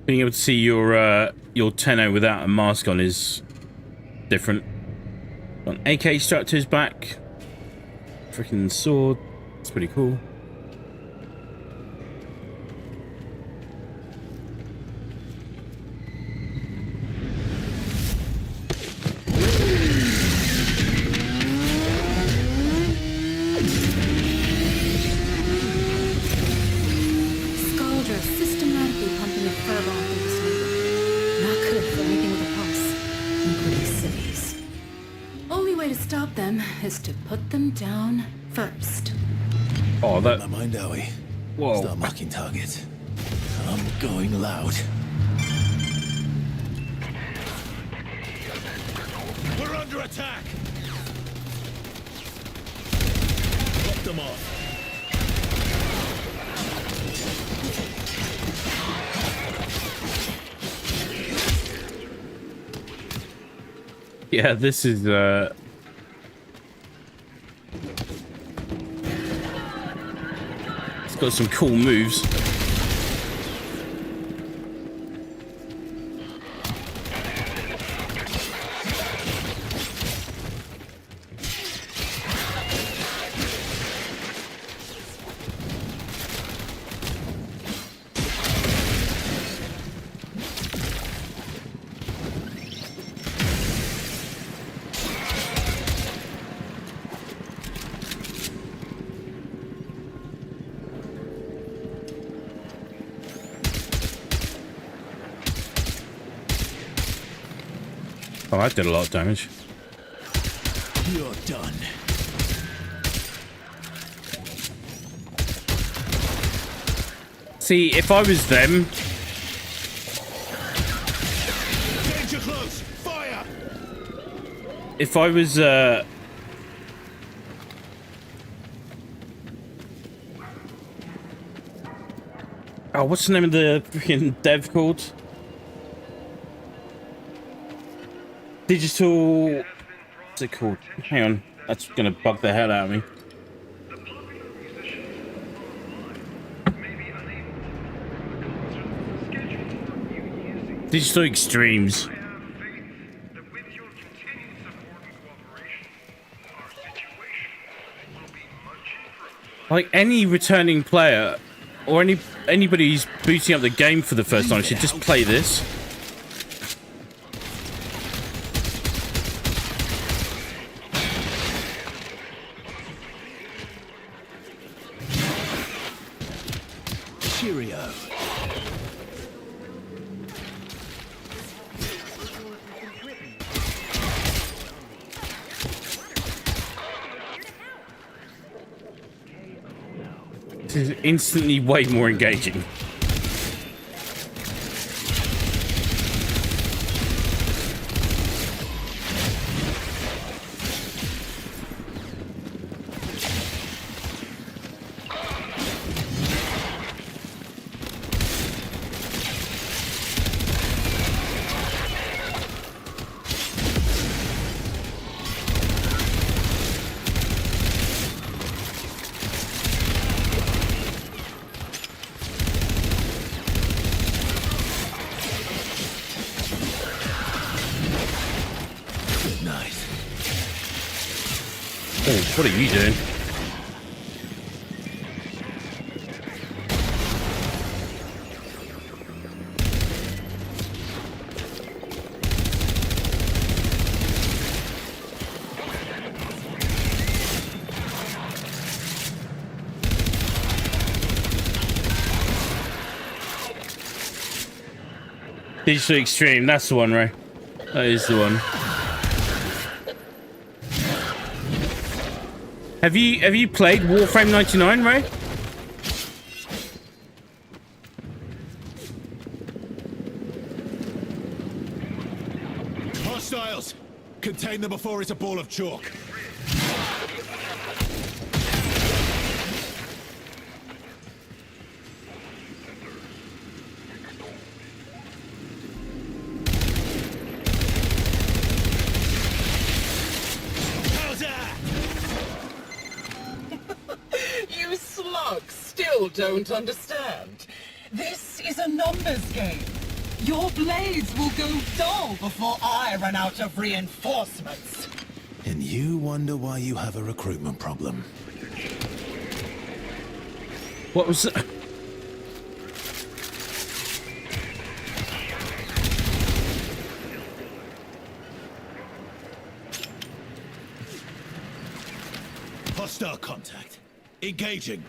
Being able to see your Tenno without a mask on is different. Got an AK strapped to his back. Freaking sword. It's pretty cool. Is to put them down first. Oh, that. My mind, Owie. Whoa. Start marking target. I'm going loud. We're under attack. them off. Yeah, this is it's got some cool moves. Oh, that did a lot of damage. You're done. See, if I was them, Danger close! Fire! if I was oh, what's the name of the freaking dev called? Digital. What's it called? Hang on, that's gonna bug the hell out of me. Digital Extremes. Like any returning player or anybody who's booting up the game for the first time should just play this. Cheerio. This is instantly way more engaging. What are you doing? Digital Extreme, that's the one, Ray. That is the one. Have you played Warframe 99, Ray? Hostiles! Contain them before it's a ball of chalk. You slugs still don't understand. This is a numbers game. Your blades will go dull before I run out of reinforcements. And you wonder why you have a recruitment problem. What was that? Hostile contact. Engaging.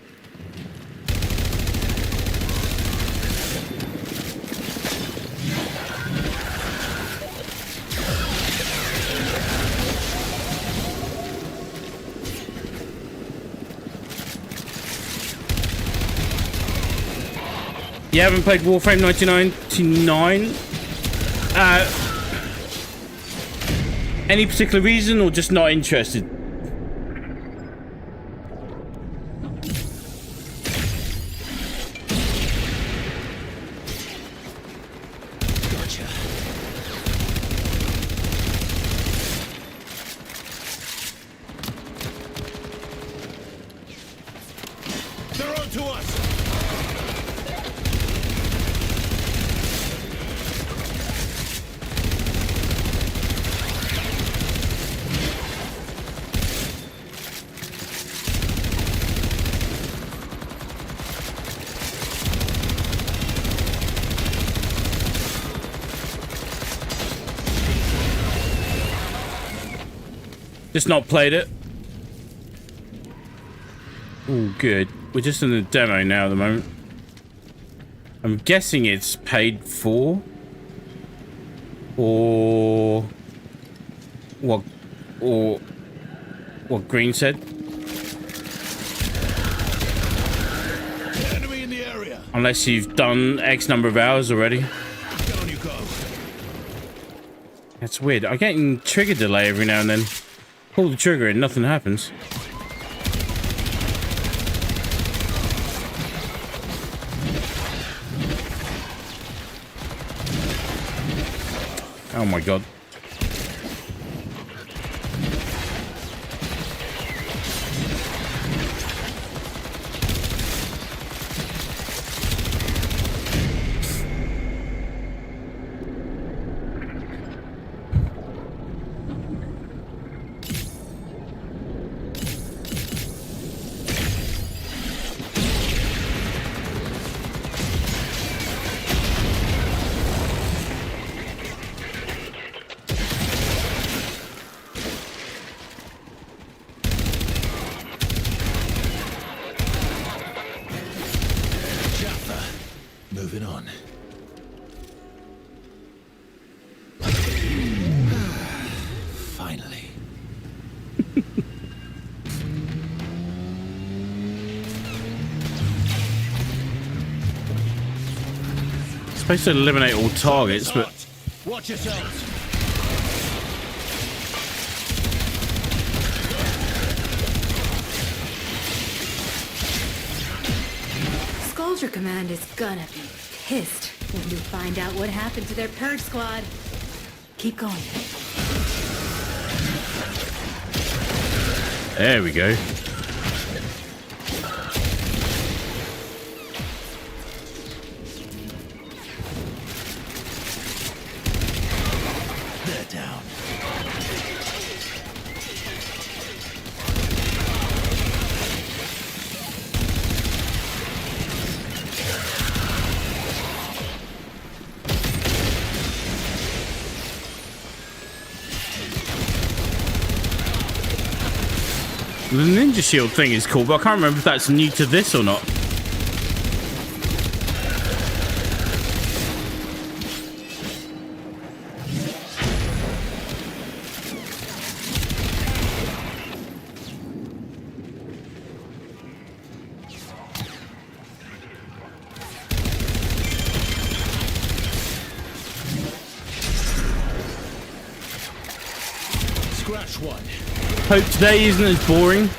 You haven't played Warframe 1999? Any particular reason or just not interested? Just not played it. Oh, good. We're just in the demo now at the moment. I'm guessing it's paid for. Or what Green said. Enemy in the area. Unless you've done X number of hours already. Down you go. That's weird. I'm getting trigger delay every now and then. Pull the trigger and nothing happens. Oh my god. Moving on. Finally. Supposed to eliminate all targets, but Watch yourselves. Soldier Command is gonna be pissed when we find out what happened to their purge squad. Keep going. there we go. They're down. The ninja shield thing is cool, but I can't remember if that's new to this or not. Scratch one. Hope today isn't as boring.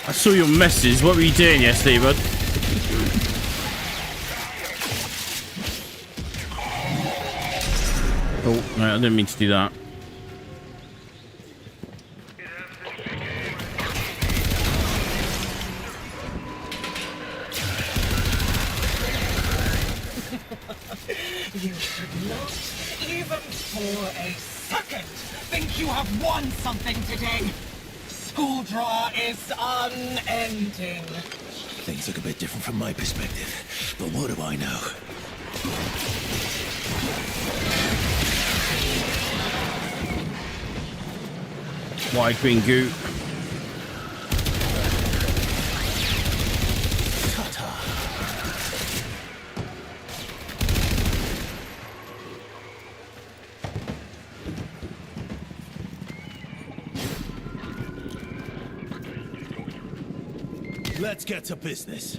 I saw your message. What were you doing yesterday, bud? Oh, no, I didn't mean to do that. You should not, even for a second, think you have won something today. School draw is unending. Things look a bit different from my perspective, but what do I know? White green goo. Let's get to business.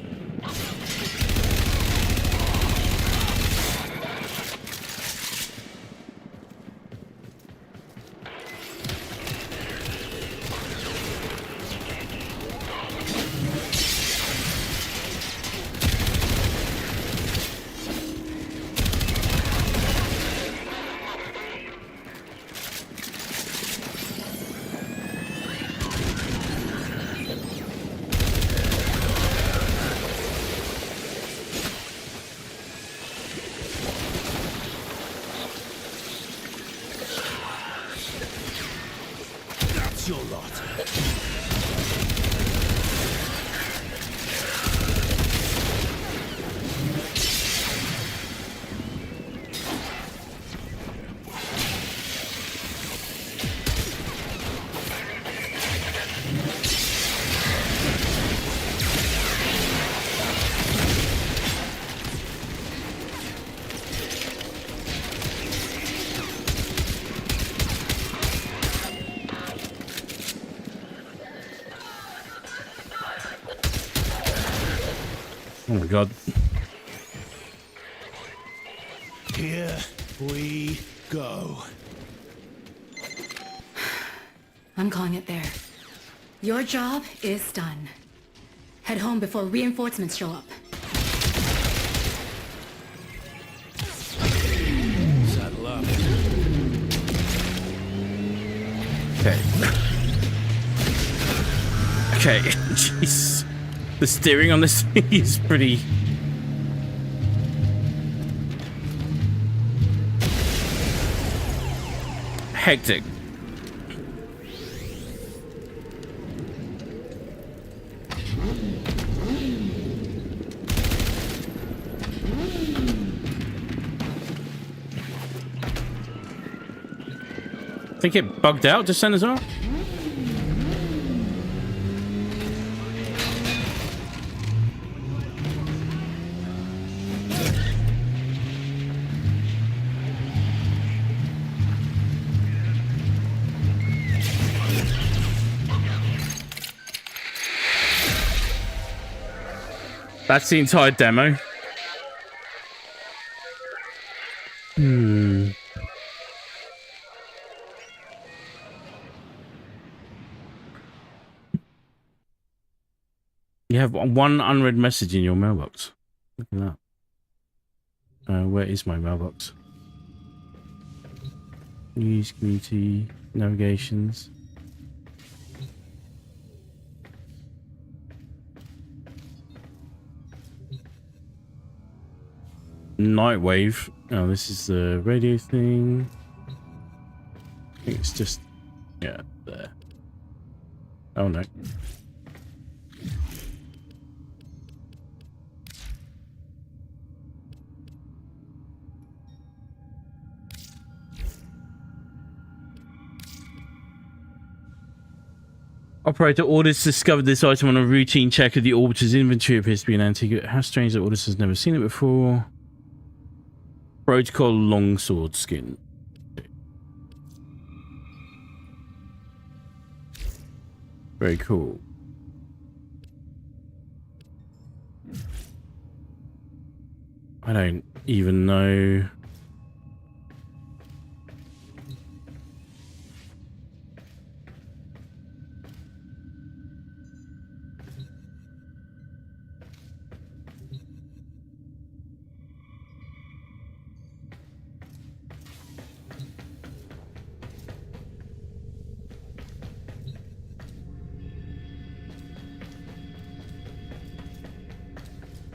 Oh my god. Here we go. I'm calling it there. Your job is done. Head home before reinforcements show up. Saddle up. Okay. Okay, jeez. The steering on this thing is pretty... hectic. I think it bugged out just then as well. That's the entire demo. You have one unread message in your mailbox. Look at that. Where is my mailbox? News, community, navigations. Nightwave. Oh, this is the radio thing. I think it's just... yeah, there. Oh no. Operator, Orders discovered this item on a routine check of the orbiter's inventory. Appears to be an antique. How strange that Orders has never seen it before. Protocol longsword skin. Very cool. I don't even know.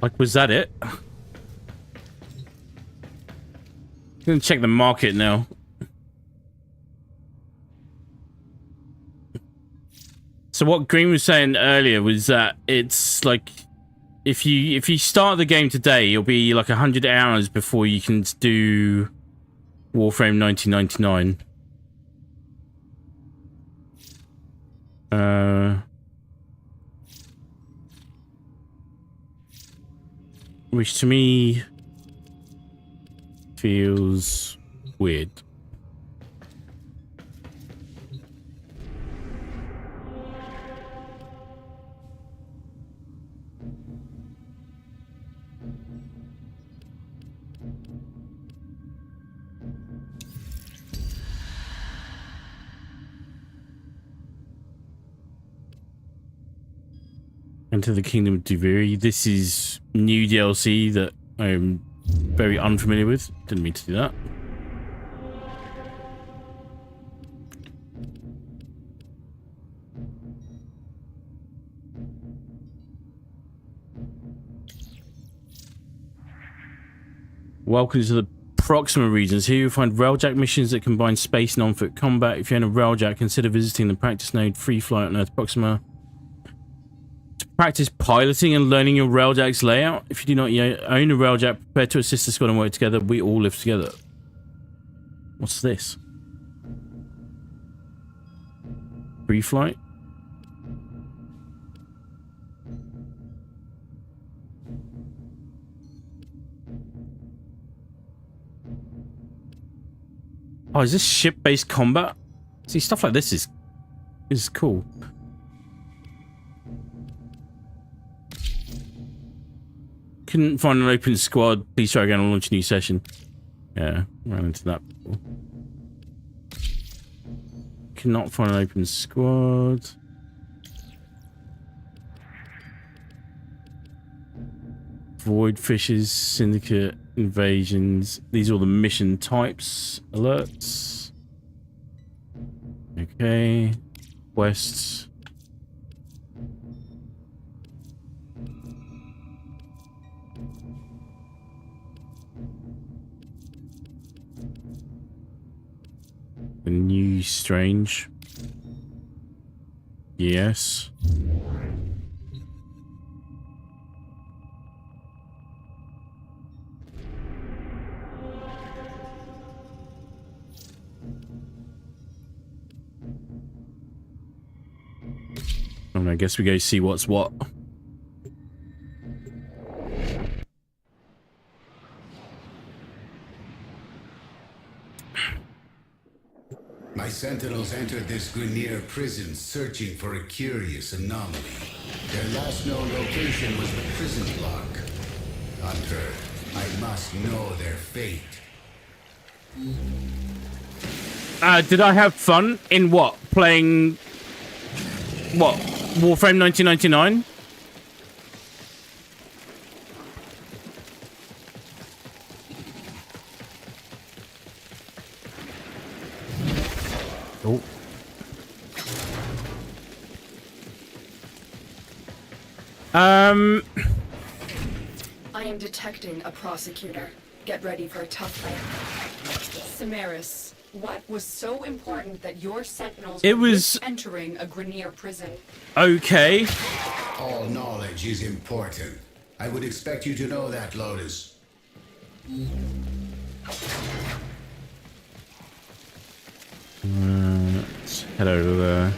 Like, was that it? I'm gonna check the market now. So what Green was saying earlier was that it's like, if you start the game today, you'll be like 100 hours before you can do Warframe 1999. Which to me feels weird. Enter the Kingdom of Duviri. This is new DLC that I'm very unfamiliar with. Didn't mean to do that. Welcome to the Proxima regions. Here you'll find railjack missions that combine space and on-foot combat. If you own a railjack, consider visiting the practice node Free Flight on Earth Proxima. Practice piloting and learning your railjack's layout. If you do not own a railjack, prepare to assist the squad and work together. We all live together. What's this? Free flight? Oh, is this ship-based combat? See, stuff like this is cool. Couldn't find an open squad. Please try again and launch a new session. Yeah, ran into that before. Cannot find an open squad. Void fishes, syndicate, invasions. These are all the mission types. Alerts. Okay. Quests. The new strange. Yes. I guess we go see what's what. My sentinels entered this Grenier prison searching for a curious anomaly. Their last known location was the prison block. Hunter, I must know their fate. Did I have fun in what? Playing... what? Warframe 1999? Oh. I am detecting a prosecutor. Get ready for a tough fight. Samaris, what was so important that your sentinels were entering a Grenier prison? Okay. All knowledge is important. I would expect you to know that, Lotus. Let's head over there.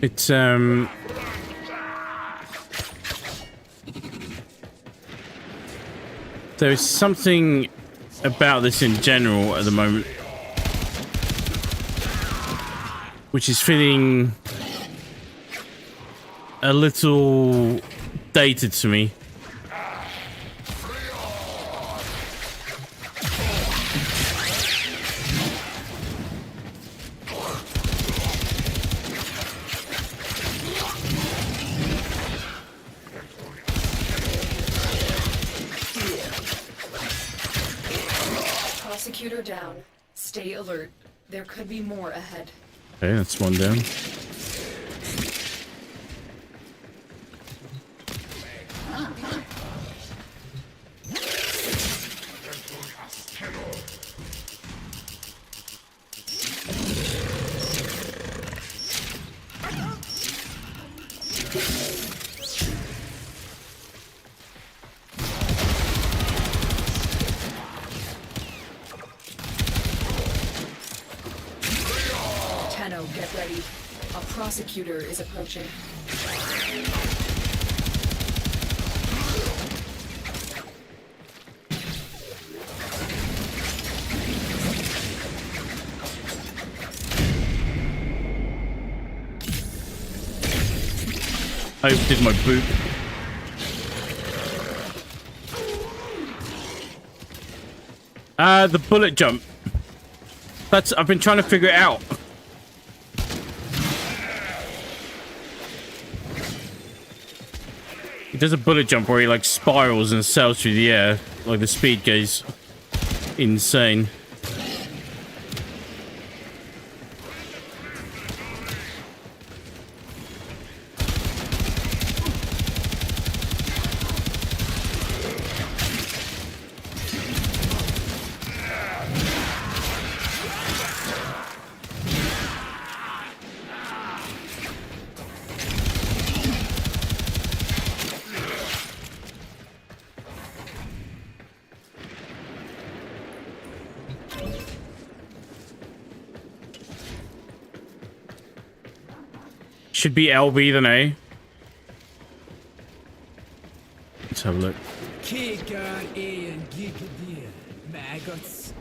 It's there's something about this in general at the moment which is feeling a little dated to me. Prosecutor down. Stay alert. There could be more ahead. Okay, that's one down. Get ready. A prosecutor is approaching. I did my boot. The bullet jump. I've been trying to figure it out. He does a bullet jump where he like spirals and sails through the air. Like the speed goes insane. Should be LB then A. Let's have a look. Kick on A and geek maggots.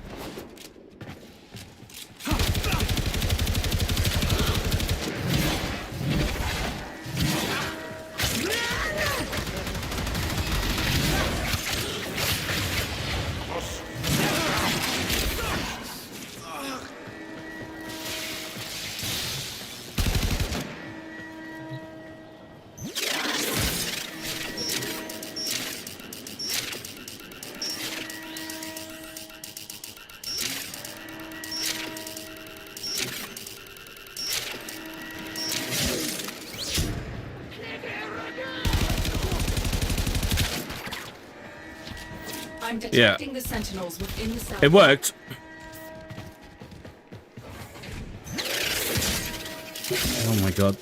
I'm detecting the sentinels within the south. It worked. Oh my god.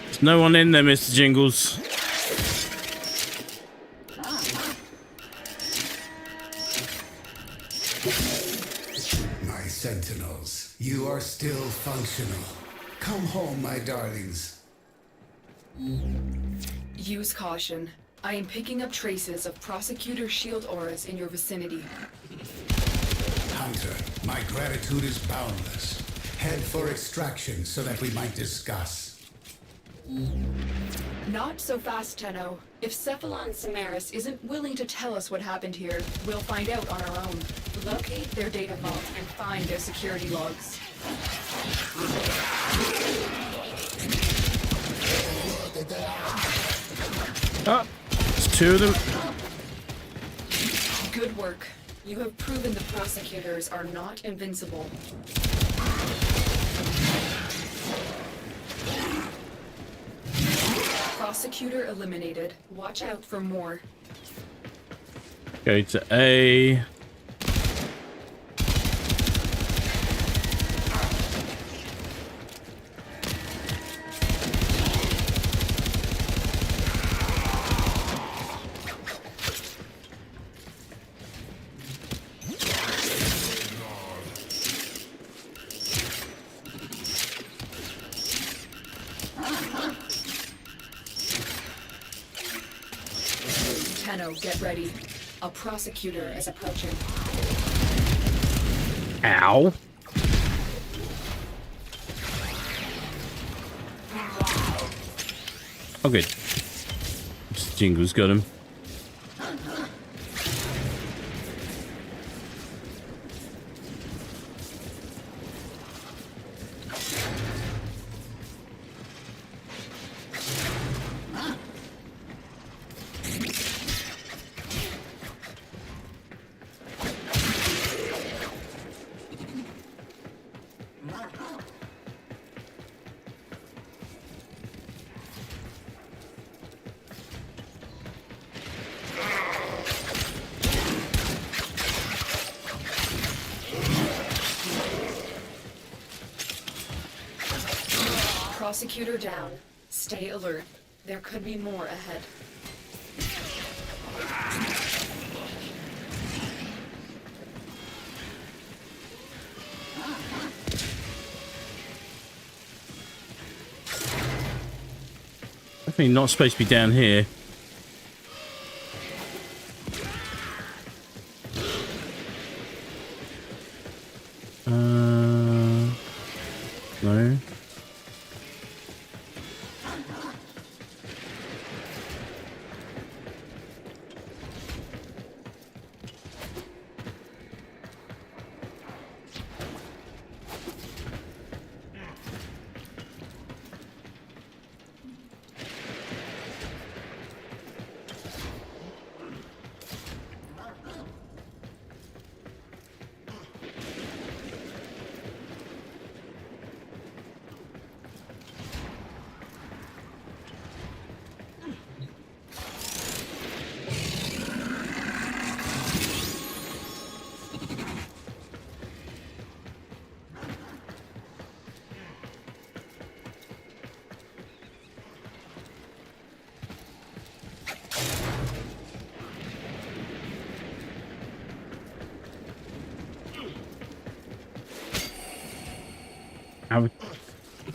There's no one in there, Mr. Jingles. My sentinels, you are still functional. Come home, my darlings. Use caution. I am picking up traces of prosecutor shield auras in your vicinity. Hunter, my gratitude is boundless. Head for extraction so that we might discuss. Not so fast, Tenno. If Cephalon Samaris isn't willing to tell us what happened here, we'll find out on our own. Locate their data vault and find their security logs. Oh, it's two of them. Good work. You have proven the prosecutors are not invincible. Prosecutor eliminated. Watch out for more. Go to A. Tenno, get ready. A prosecutor is approaching. Ow. Oh, good. Just Jingles got him. Prosecutor down. Stay alert. There could be more ahead. Definitely not supposed to be down here. No.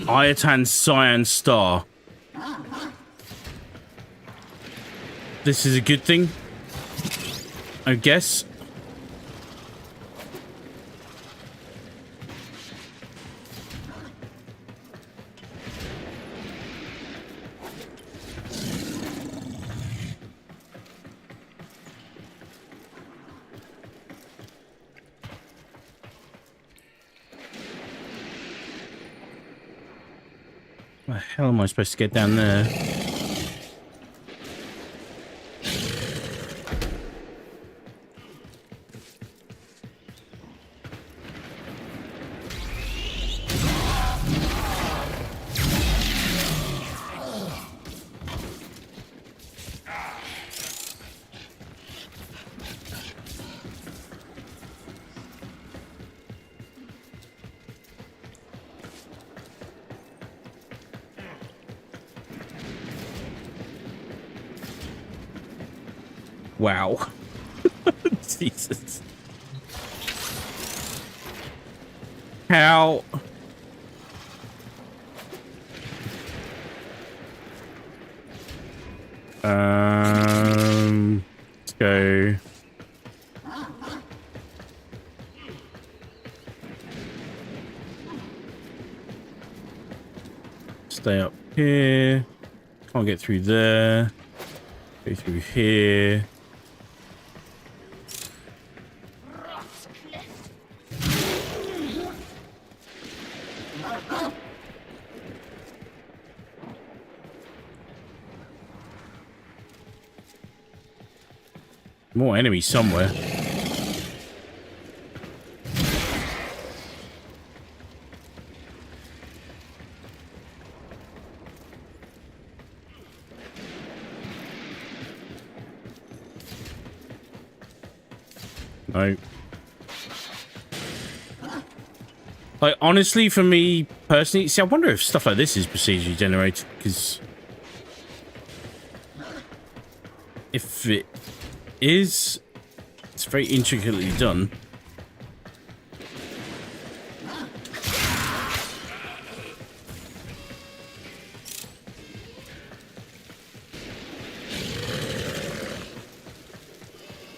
Iatan Cyan Star. This is a good thing, I guess. How the hell am I supposed to get down there? Wow. Jesus. How? Let's go. Stay up here. Can't get through there. Go through here. More enemies somewhere. No. Like, honestly, for me personally, see, I wonder if stuff like this is procedurally generated, because if it is, it's very intricately done.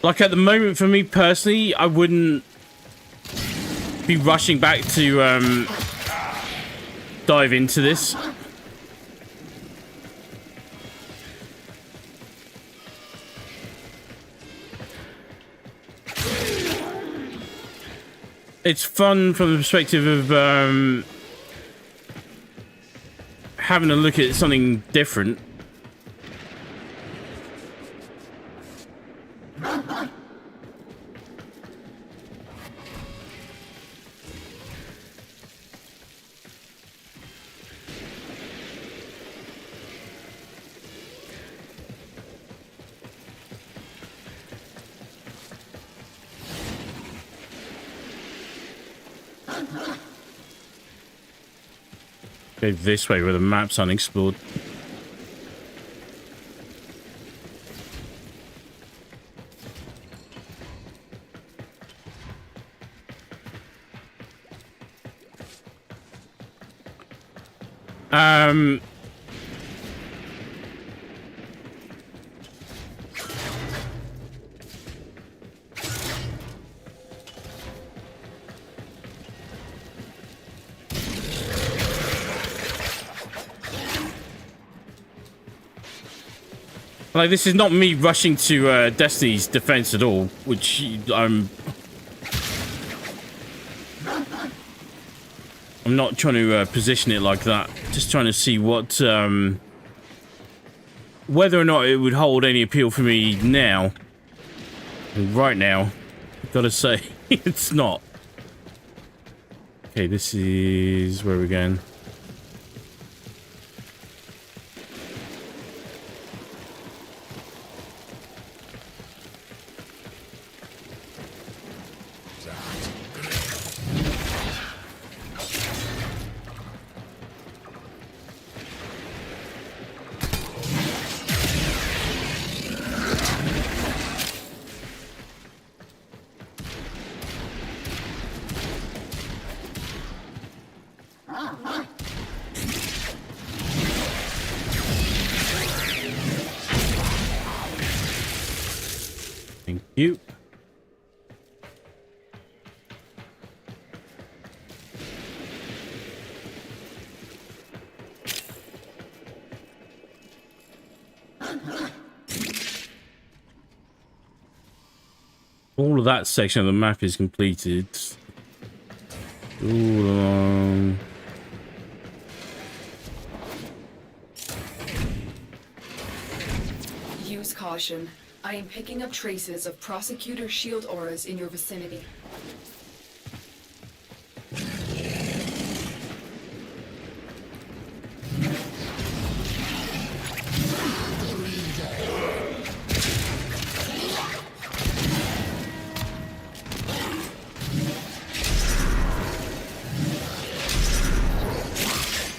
Like, at the moment, for me personally, I wouldn't be rushing back to dive into this. It's fun from the perspective of having a look at something different. Go this way where the map's unexplored. Like, this is not me rushing to Destiny's defense at all, which I'm not trying to position it like that. Just trying to see what whether or not it would hold any appeal for me now. And right now, I've got to say, it's not. Okay, this is where we're going. Thank you. All of that section of the map is completed. All along. Use caution. I am picking up traces of prosecutor shield auras in your vicinity.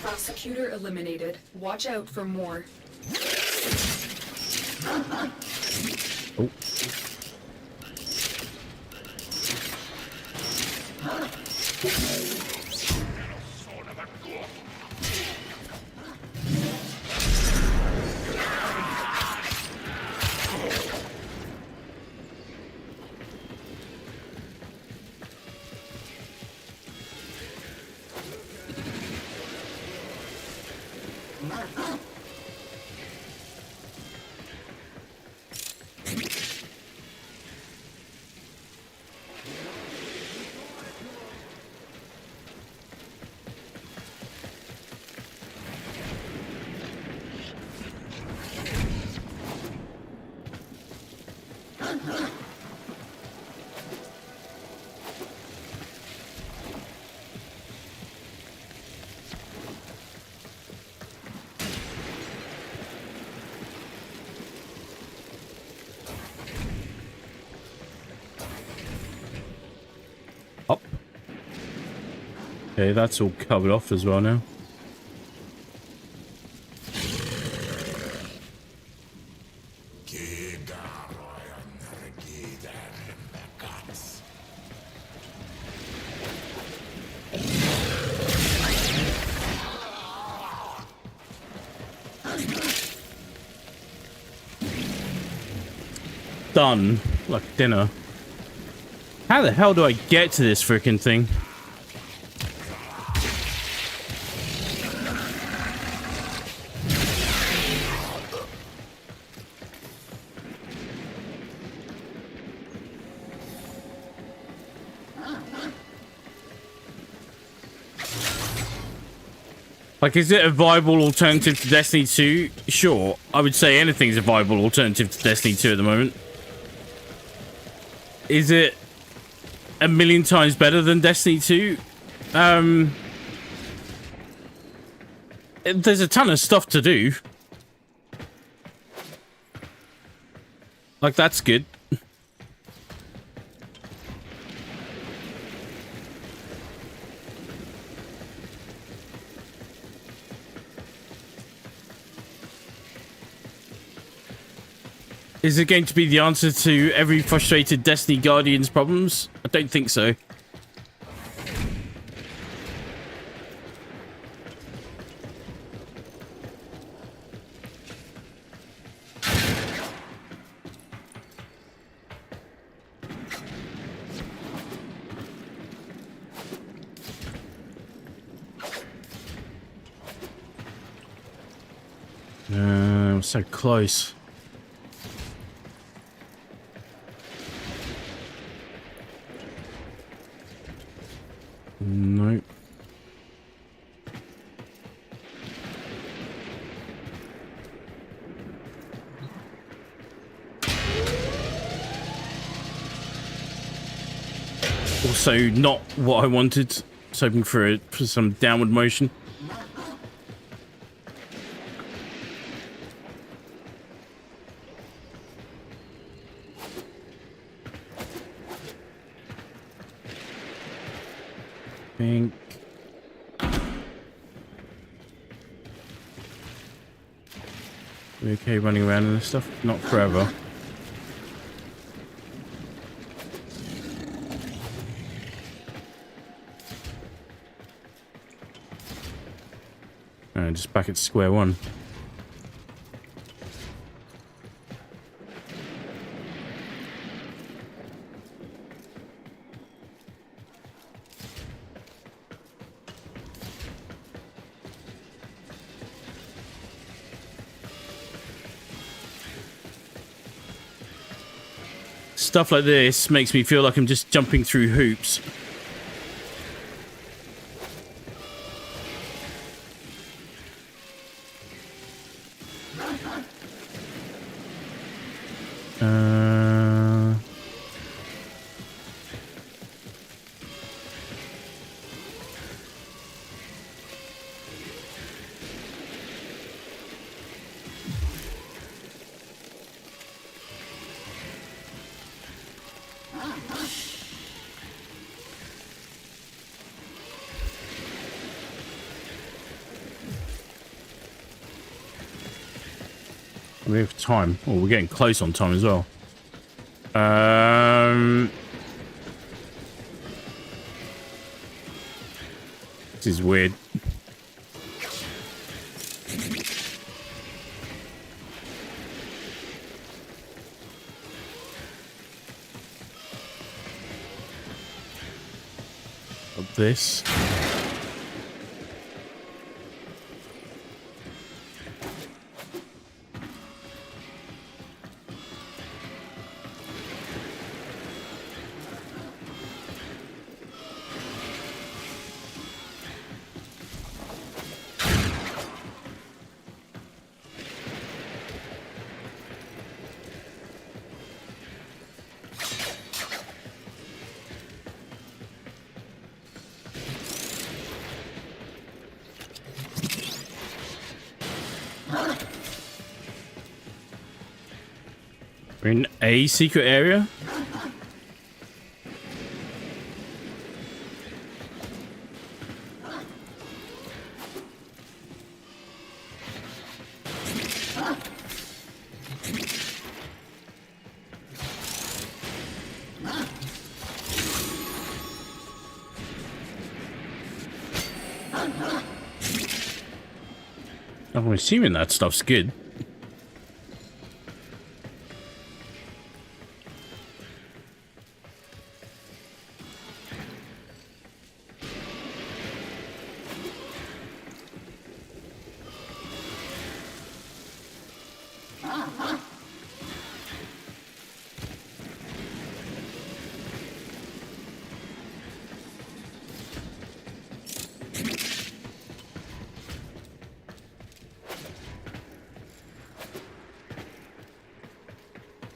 Prosecutor eliminated. Watch out for more. Oh. Up. Okay, that's all covered off as well now. Done. Like dinner. How the hell do I get to this freaking thing? Like, is it a viable alternative to Destiny 2? Sure. I would say anything's a viable alternative to Destiny 2 at the moment. Is it a million times better than Destiny 2? There's a ton of stuff to do. Like, that's good. Is it going to be the answer to every frustrated Destiny Guardian's problems? I don't think so. I'm so close. Nope. Also, not what I wanted. I was hoping for some downward motion. Think. We okay running around and stuff? Not forever. Just back at square one. Stuff like this makes me feel like I'm just jumping through hoops. We have time. Oh, we're getting close on time as well. This is weird. Of this. We're in a secret area? I'm assuming that stuff's good.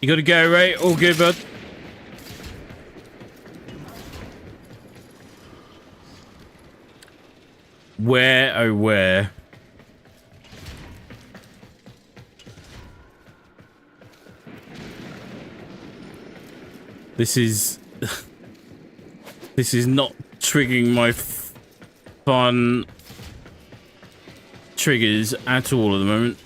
You gotta go, right? All good, bud. Where, oh where? This is... this is not triggering my fun triggers at all at the moment.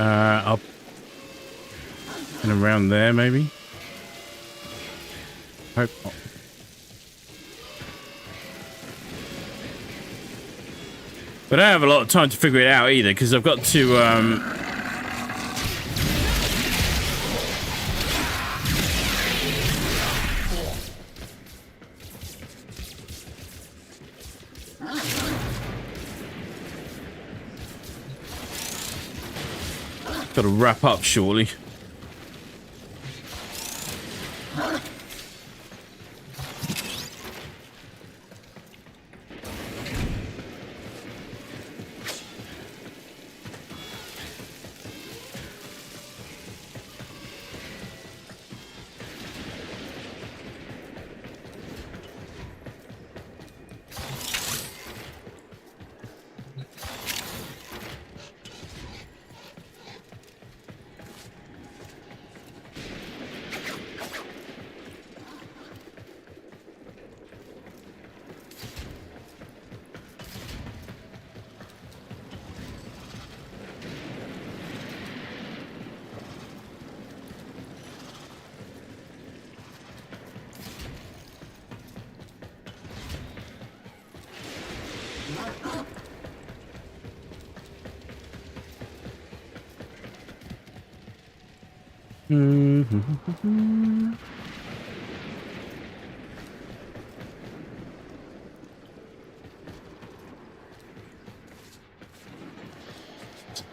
Up and around there, maybe. Hope not. But I don't have a lot of time to figure it out either, because I've got to got to wrap up shortly.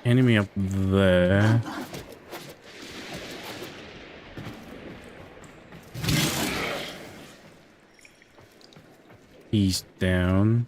Enemy up there. He's down.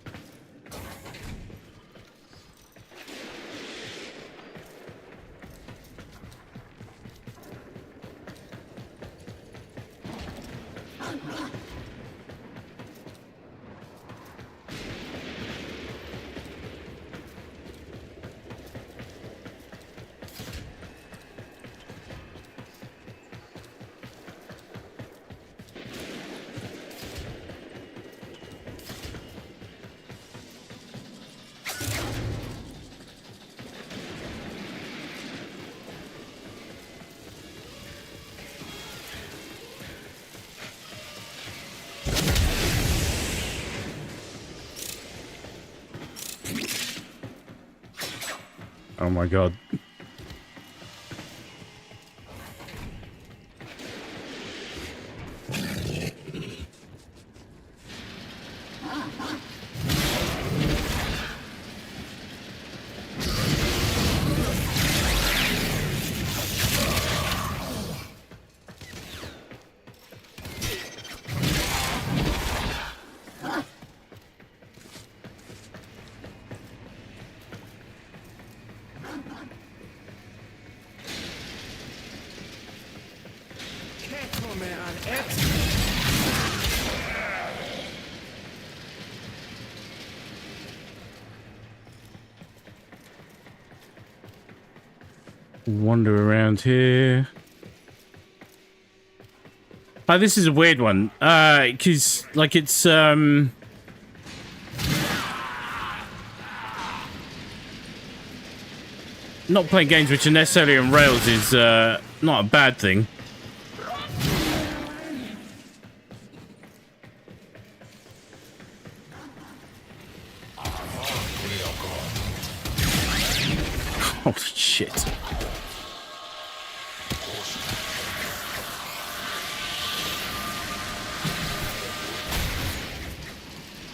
Oh my god. Wander around here. Oh, this is a weird one. Cause like it's not playing games which are necessarily on rails is not a bad thing. Holy shit.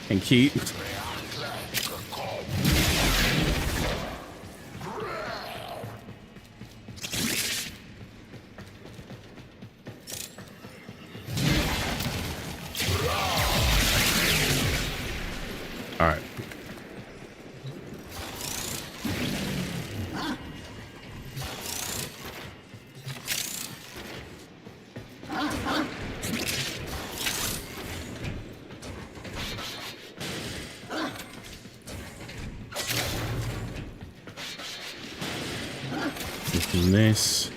Thank you. All right. Taking this.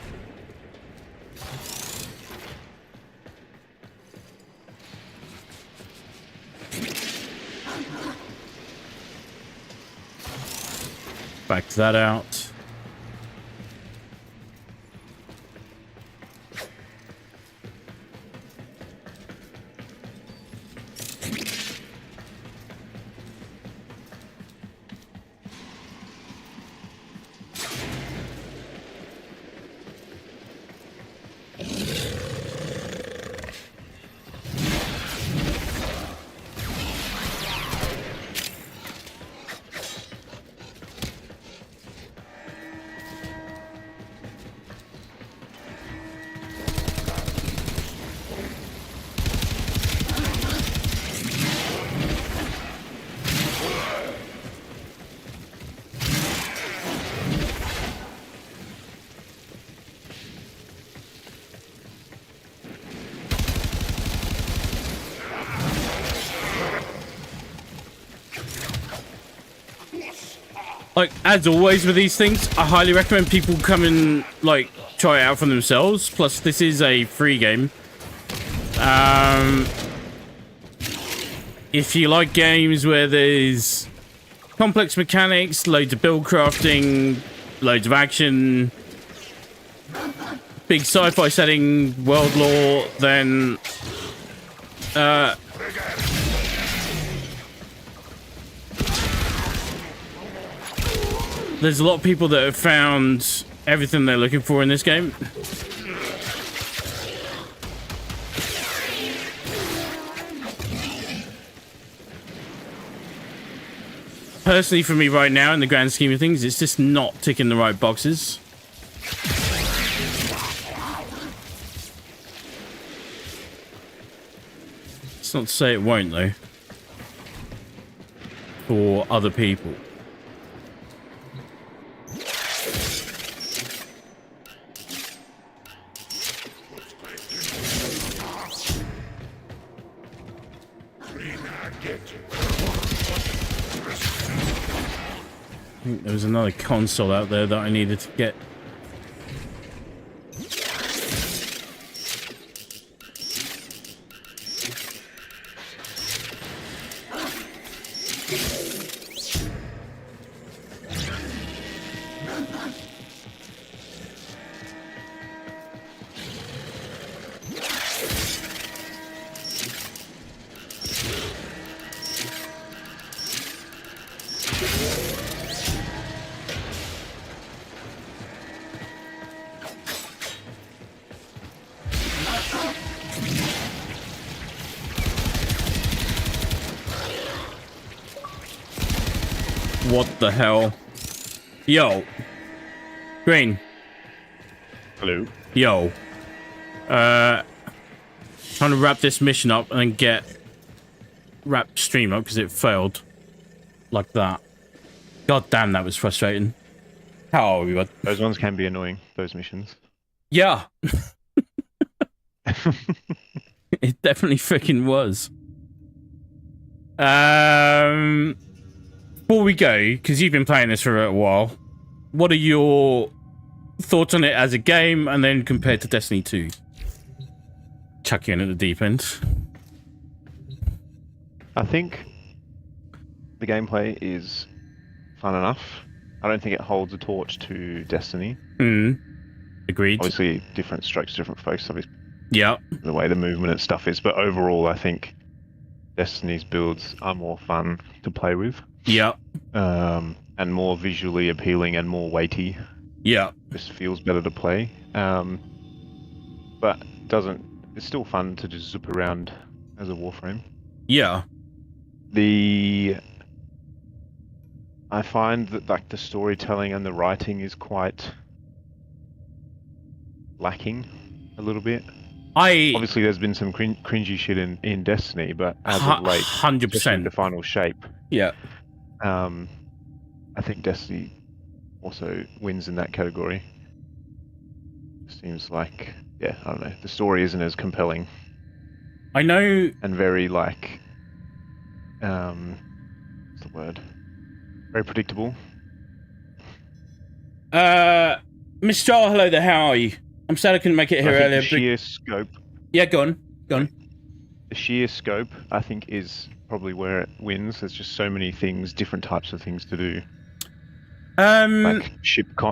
Back that out. Like, as always with these things, I highly recommend people come and, like, try it out for themselves. Plus, this is a free game. If you like games where there's complex mechanics, loads of build crafting, loads of action, big sci-fi setting, world lore, then... there's a lot of people that have found everything they're looking for in this game. Personally, for me right now, in the grand scheme of things, it's just not ticking the right boxes. It's not to say it won't, though. For other people. I think there was another console out there that I needed to get. What the hell? Yo. Green. Hello. Yo. Trying to wrap this mission up and then get wrap stream up because it failed. Like that. God damn, that was frustrating. How are we, bud? Those ones can be annoying, those missions. Yeah. It definitely freaking was. Before we go, because you've been playing this for a while, what are your thoughts on it as a game, and then compared to Destiny 2? Chuck you in at the deep end. I think the gameplay is fun enough. I don't think it holds a torch to Destiny. Agreed. Obviously, different strokes, different folks. Obviously, Yeah. the way the movement and stuff is, but overall, I think Destiny's builds are more fun to play with. Yeah. And more visually appealing and more weighty. Yeah. Just feels better to play. But it's still fun to just zip around as a Warframe. Yeah. I find that like the storytelling and the writing is quite lacking a little bit. Obviously there's been some cringy shit in Destiny, but as of late, 100% the final shape. Yeah. I think Destiny also wins in that category. Seems like, I don't know, the story isn't as compelling. I know. And very like, what's the word? Very predictable. Miss Jarl, hello there, how are you? I'm sad I couldn't make it here earlier. The sheer scope. Yeah, go on. The sheer scope, I think, is probably where it wins. There's just so many things, different types of things to do. Like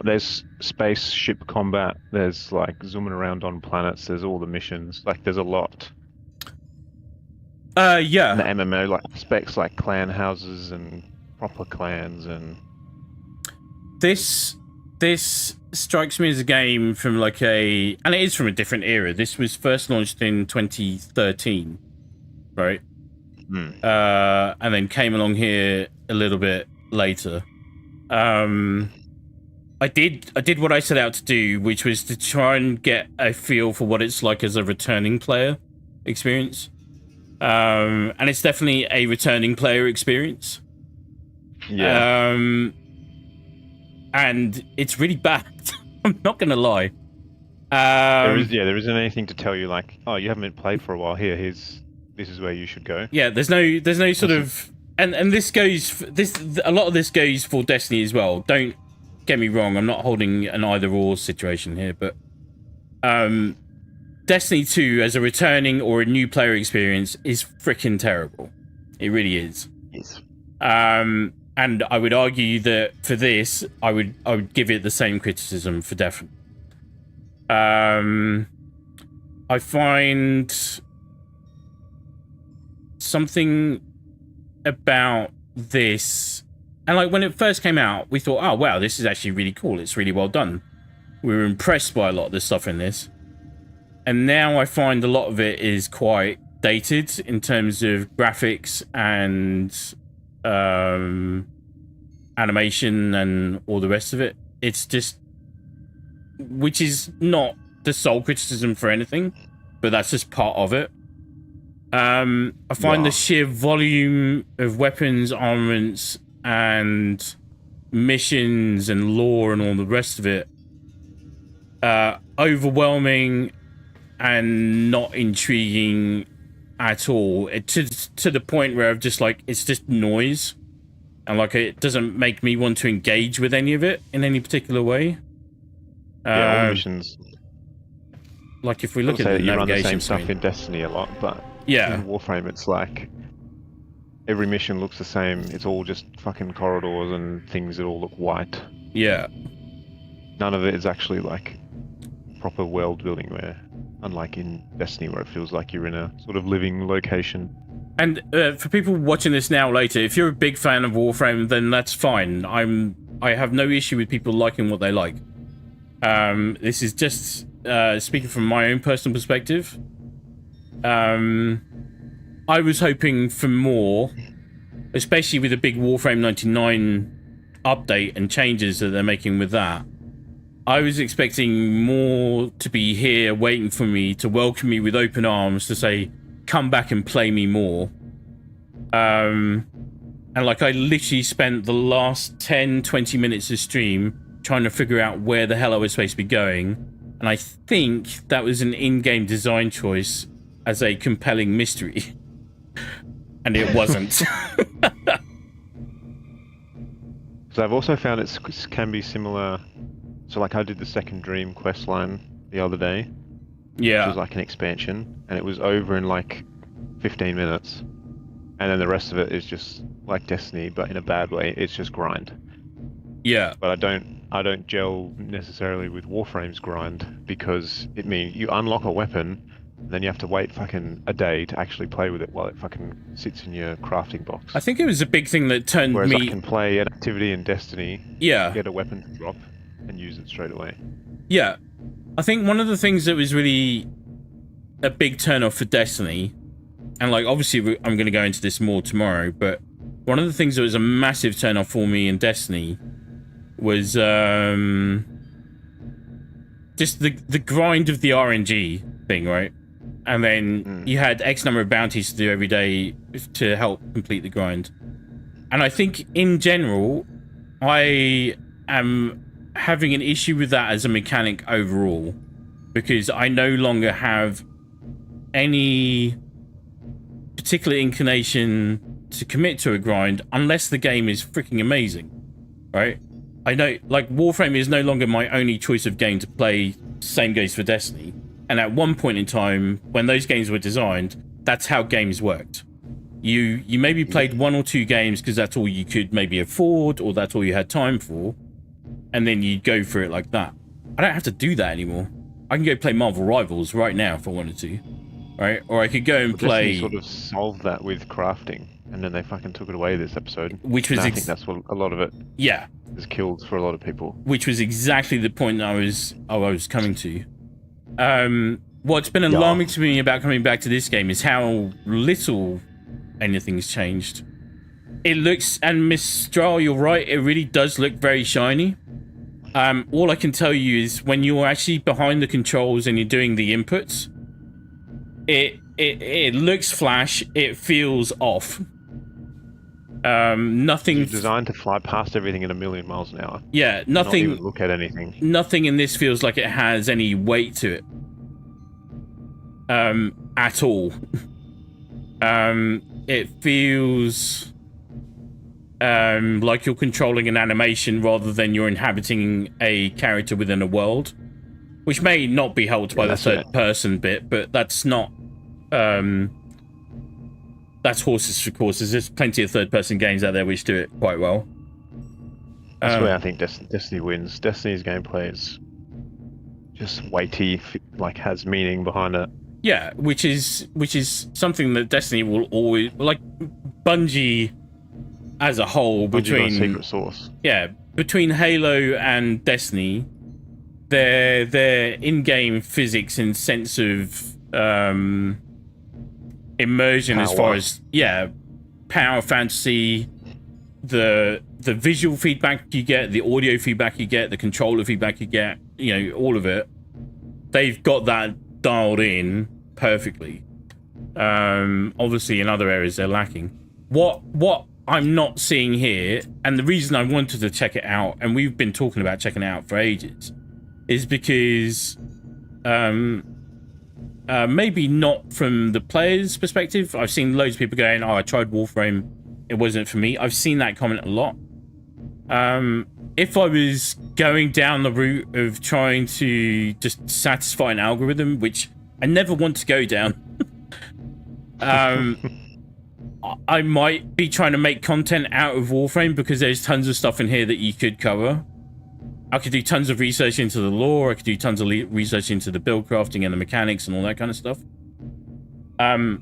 there's spaceship combat. There's like zooming around on planets. There's all the missions. Like there's a lot. Yeah. And the MMO like specs like clan houses and proper clans and. This strikes me as a game from like and it is from a different era. This was first launched in 2013, right? And then came along here a little bit later. I did what I set out to do, which was to try and get a feel for what it's like as a returning player experience. And it's definitely a returning player experience. Yeah. And it's really bad. I'm not gonna lie. There isn't anything to tell you like, oh, you haven't played for a while. This is where you should go. Yeah, there's no sort of, and a lot of this goes for Destiny as well. Don't get me wrong. I'm not holding an either or situation here, but Destiny 2 as a returning or a new player experience is freaking terrible. It really is. Yes. And I would argue that for this, I would give it the same criticism for definite. I find something about this, and like when it first came out, we thought, oh wow, this is actually really cool. It's really well done. We were impressed by a lot of the stuff in this. And now I find a lot of it is quite dated in terms of graphics and animation and all the rest of it. It's just, which is not the sole criticism for anything, but that's just part of it. I find the sheer volume of weapons, armaments, and missions and lore and all the rest of it overwhelming and not intriguing at all. To the point where I'm just like, it's just noise. And like, it doesn't make me want to engage with any of it in any particular way. All missions. Like if we look at the you run the navigation same screen. stuff in Destiny a lot, but yeah, in Warframe it's like every mission looks the same. It's all just fucking corridors and things that all look white. Yeah. None of it is actually like proper world building, where unlike in Destiny where it feels like you're in a sort of living location. And for people watching this now later, if you're a big fan of Warframe, then that's fine. I have no issue with people liking what they like. This is just speaking from my own personal perspective. I was hoping for more, especially with the big Warframe 99 update and changes that they're making with that. I was expecting more to be here waiting for me, to welcome me with open arms, to say, come back and play me more. And like, I literally spent the last 10-20 minutes of stream trying to figure out where the hell I was supposed to be going, And I think that was an in-game design choice as a compelling mystery. And it wasn't. So I've also found it can be similar. So like I did the second Dream quest line the other day. Yeah. Which was like an expansion, and it was over in like 15 minutes. And then the rest of it is just like Destiny, but in a bad way. It's just grind. Yeah. But I don't gel necessarily with Warframe's grind, because it means you unlock a weapon, and then you have to wait fucking a day to actually play with it while it fucking sits in your crafting box. I think it was a big thing that turned Whereas me... I can play an activity in Destiny, yeah, get a weapon to drop, and use it straight away. Yeah. I think one of the things that was really a big turn-off for Destiny, and like obviously I'm going to go into this more tomorrow, but one of the things that was a massive turn-off for me in Destiny was just the grind of the RNG thing, right? And then you had X number of bounties to do every day to help complete the grind. And I think in general, I am having an issue with that as a mechanic overall, because I no longer have any particular inclination to commit to a grind unless the game is freaking amazing, right? I know, like, Warframe is no longer my only choice of game to play. Same goes for Destiny. And at one point in time, when those games were designed, that's how games worked. You maybe played 1 or 2 games because that's all you could maybe afford, or that's all you had time for, and then you'd go for it like that. I don't have to do that anymore. I can go play Marvel Rivals right now if I wanted to, right? Or I could go and play... Destiny sort of solved that with crafting, and then they fucking took it away this episode. Which was... I think that's what a lot of it... Yeah. ...is killed for a lot of people. Which was exactly the point that I was coming to. What's been alarming to me about coming back to this game is how little anything's changed. It looks... And Miss Strahl, you're right, it really does look very shiny. All I can tell you is when you're actually behind the controls and you're doing the inputs, it looks flash, it feels off. Nothing... It's designed to fly past everything at 1,000,000 miles an hour. Yeah, nothing... Not even look at anything. Nothing in this feels like it has any weight to it. At all. It feels... like you're controlling an animation rather than you're inhabiting a character within a world, which may not be helped by the third person bit, but that's not that's horses for courses. There's plenty of third person games out there which do it quite well. That's where I think Destiny wins. Destiny's gameplay is just weighty, like has meaning behind it. Yeah, which is something that Destiny will always, like, Bungie as a whole, between secret sauce. Yeah, between Halo and Destiny, their in-game physics and sense of immersion, as far as power, fantasy, the visual feedback you get, the audio feedback you get, the controller feedback you get, you know, all of it, they've got that dialed in perfectly. Obviously in other areas they're lacking. What I'm not seeing here, and the reason I wanted to check it out, and we've been talking about checking it out for ages, is because maybe not from the player's perspective. I've seen loads of people going, oh, I tried Warframe, it wasn't for me. I've seen that comment a lot. If I was going down the route of trying to just satisfy an algorithm, which I never want to go down, I might be trying to make content out of Warframe because there's tons of stuff in here that you could cover. I could do tons of research into the lore, I could do tons of research into the build crafting and the mechanics and all that kind of stuff. From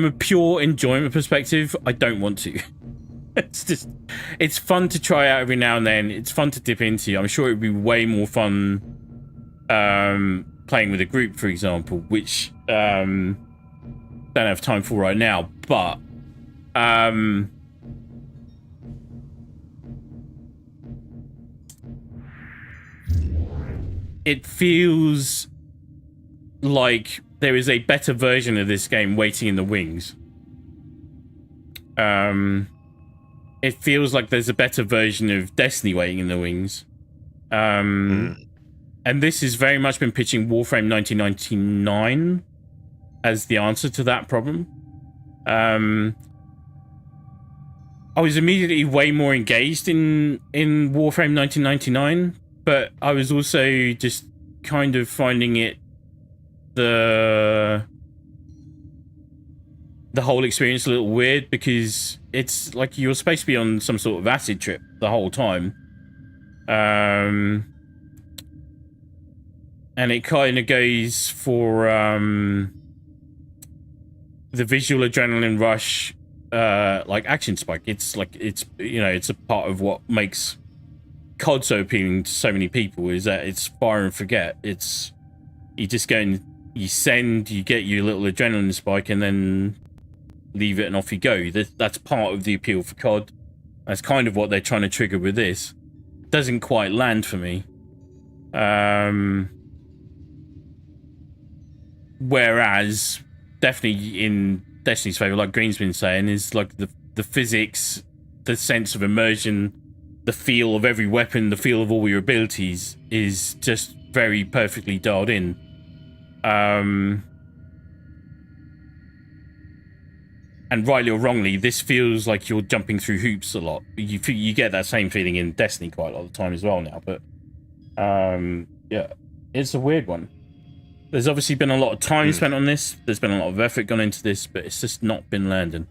a pure enjoyment perspective, I don't want to. It's fun to try out every now and then. It's fun to dip into. I'm sure it would be way more fun playing with a group, for example, which don't have time for right now, but it feels like there is a better version of this game waiting in the wings. It feels like there's a better version of Destiny waiting in the wings. And And this has very much been pitching Warframe 1999 as the answer to that problem. I was immediately way more engaged in Warframe 1999, but I was also just kind of finding it the whole experience a little weird, because it's like you're supposed to be on some sort of acid trip the whole time. And it kind of goes for the visual adrenaline rush, like action spike. It's like, it's, you know, it's a part of what makes COD so appealing to so many people, is that it's fire and forget. It's, you just go and you send, you get your little adrenaline spike, and then leave it and off you go. That's part of the appeal for COD. That's kind of what they're trying to trigger with this. Doesn't quite land for me. Whereas, definitely in Destiny's favour, like Green's been saying, is like the physics, the sense of immersion, the feel of every weapon, the feel of all your abilities is just very perfectly dialed in. And rightly or wrongly, this feels like you're jumping through hoops a lot. You get that same feeling in Destiny quite a lot of the time as well now, but yeah, it's a weird one. There's obviously been a lot of time spent on this. There's been a lot of effort gone into this, but it's just not been landing.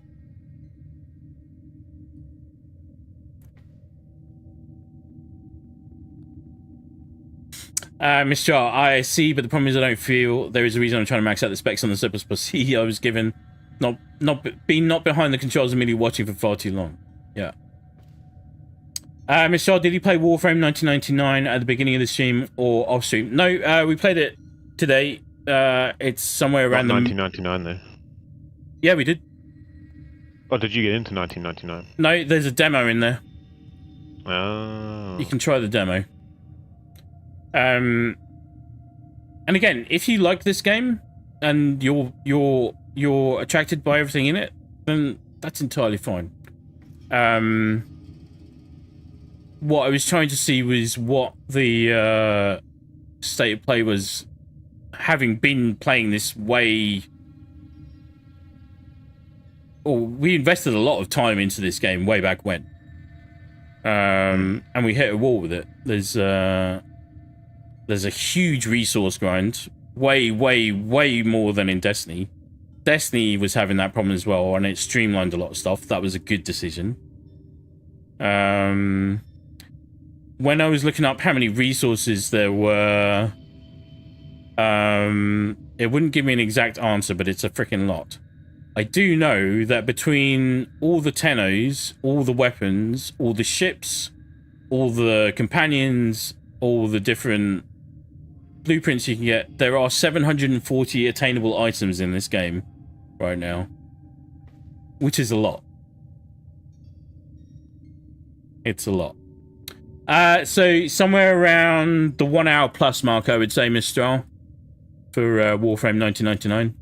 Miss Jar, I see, but the problem is I don't feel there is a reason I'm trying to max out the specs on the Surplus Plus C I was given. Not behind the controls and merely watching for far too long. Yeah. Miss Jar, did you play Warframe 1999 at the beginning of the stream or off stream? No, we played it today. It's somewhere around 1999 though. Yeah, we did. Oh, did you get into 1999? No, there's a demo in there. Oh. You can try the demo. And again, if you like this game and you're attracted by everything in it, then that's entirely fine. What I was trying to see was what the state of play was, having been playing this way. We invested a lot of time into this game way back when, and we hit a wall with it. There's a huge resource grind, way more than in Destiny. Destiny was having that problem as well, and it streamlined a lot of stuff. That was a good decision. When I was looking up how many resources there were, it wouldn't give me an exact answer, but it's a freaking lot. I do know that between all the Tennos, all the weapons, all the ships, all the companions, all the different blueprints you can get, there are 740 attainable items in this game right now, which is a lot. It's a lot. So somewhere around the 1 hour plus mark, I would say, Miss Strahl, for Warframe 1999.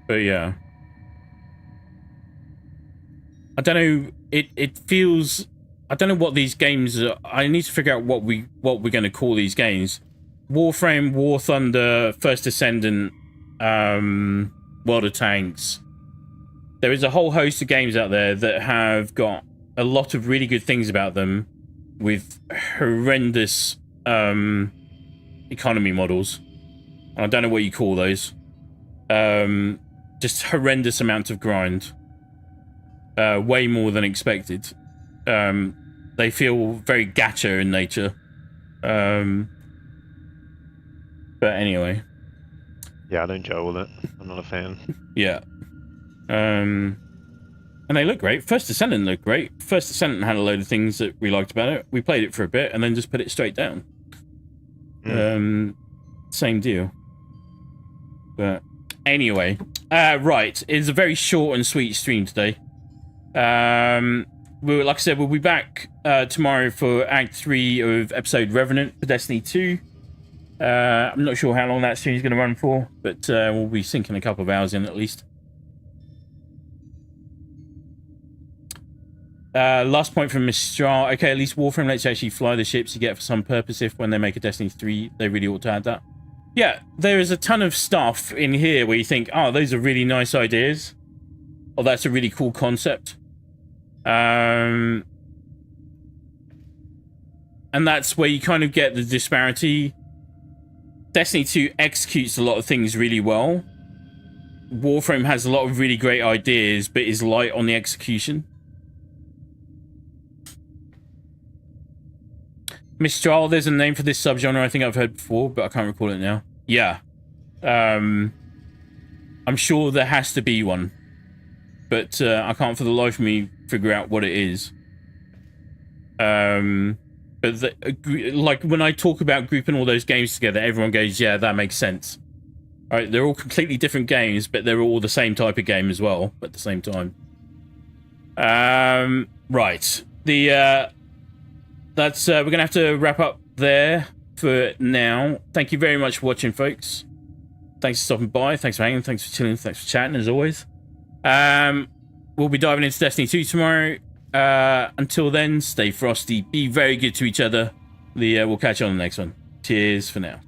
But yeah, I don't know. It feels, I don't know what these games are. I need to figure out what we're going to call these games. Warframe, War Thunder, First Ascendant, World of Tanks. There is a whole host of games out there that have got a lot of really good things about them, with horrendous economy models. I don't know what you call those. Just horrendous amounts of grind. Way more than expected. They feel very gacha in nature. But anyway. Yeah, I don't gel with it. I'm not a fan. Yeah. And they look great. First Ascendant looked great. First Ascendant had a load of things that we liked about it. We played it for a bit and then just put it straight down. Same deal. But anyway. Right. It's a very short and sweet stream today. Like I said, we'll be back tomorrow for Act 3 of episode Revenant for Destiny 2. I'm not sure how long that stream is going to run for, but we'll be sinking a couple of hours in at least. Last point from Mistral. Okay, at least Warframe lets you actually fly the ships you get for some purpose. If when they make a Destiny 3, they really ought to add that. Yeah, there is a ton of stuff in here where you think, oh, those are really nice ideas. Or that's a really cool concept. And that's where you kind of get the disparity. Destiny 2 executes a lot of things really well. Warframe has a lot of really great ideas, but is light on the execution. Mistral, there's a name for this subgenre I think I've heard before, but I can't recall it now. Yeah. I'm sure there has to be one. But I can't for the life of me figure out what it is. But like when I talk about grouping all those games together, everyone goes, yeah, that makes sense. All right, they're all completely different games, but they're all the same type of game as well at the same time. Right. That's we're gonna have to wrap up there for now. Thank you very much for watching, folks. Thanks for stopping by. Thanks for hanging. Thanks for chilling. Thanks for chatting, as always. We'll be diving into Destiny 2 tomorrow. Until then, stay frosty. Be very good to each other. We'll catch you on the next one. Cheers for now.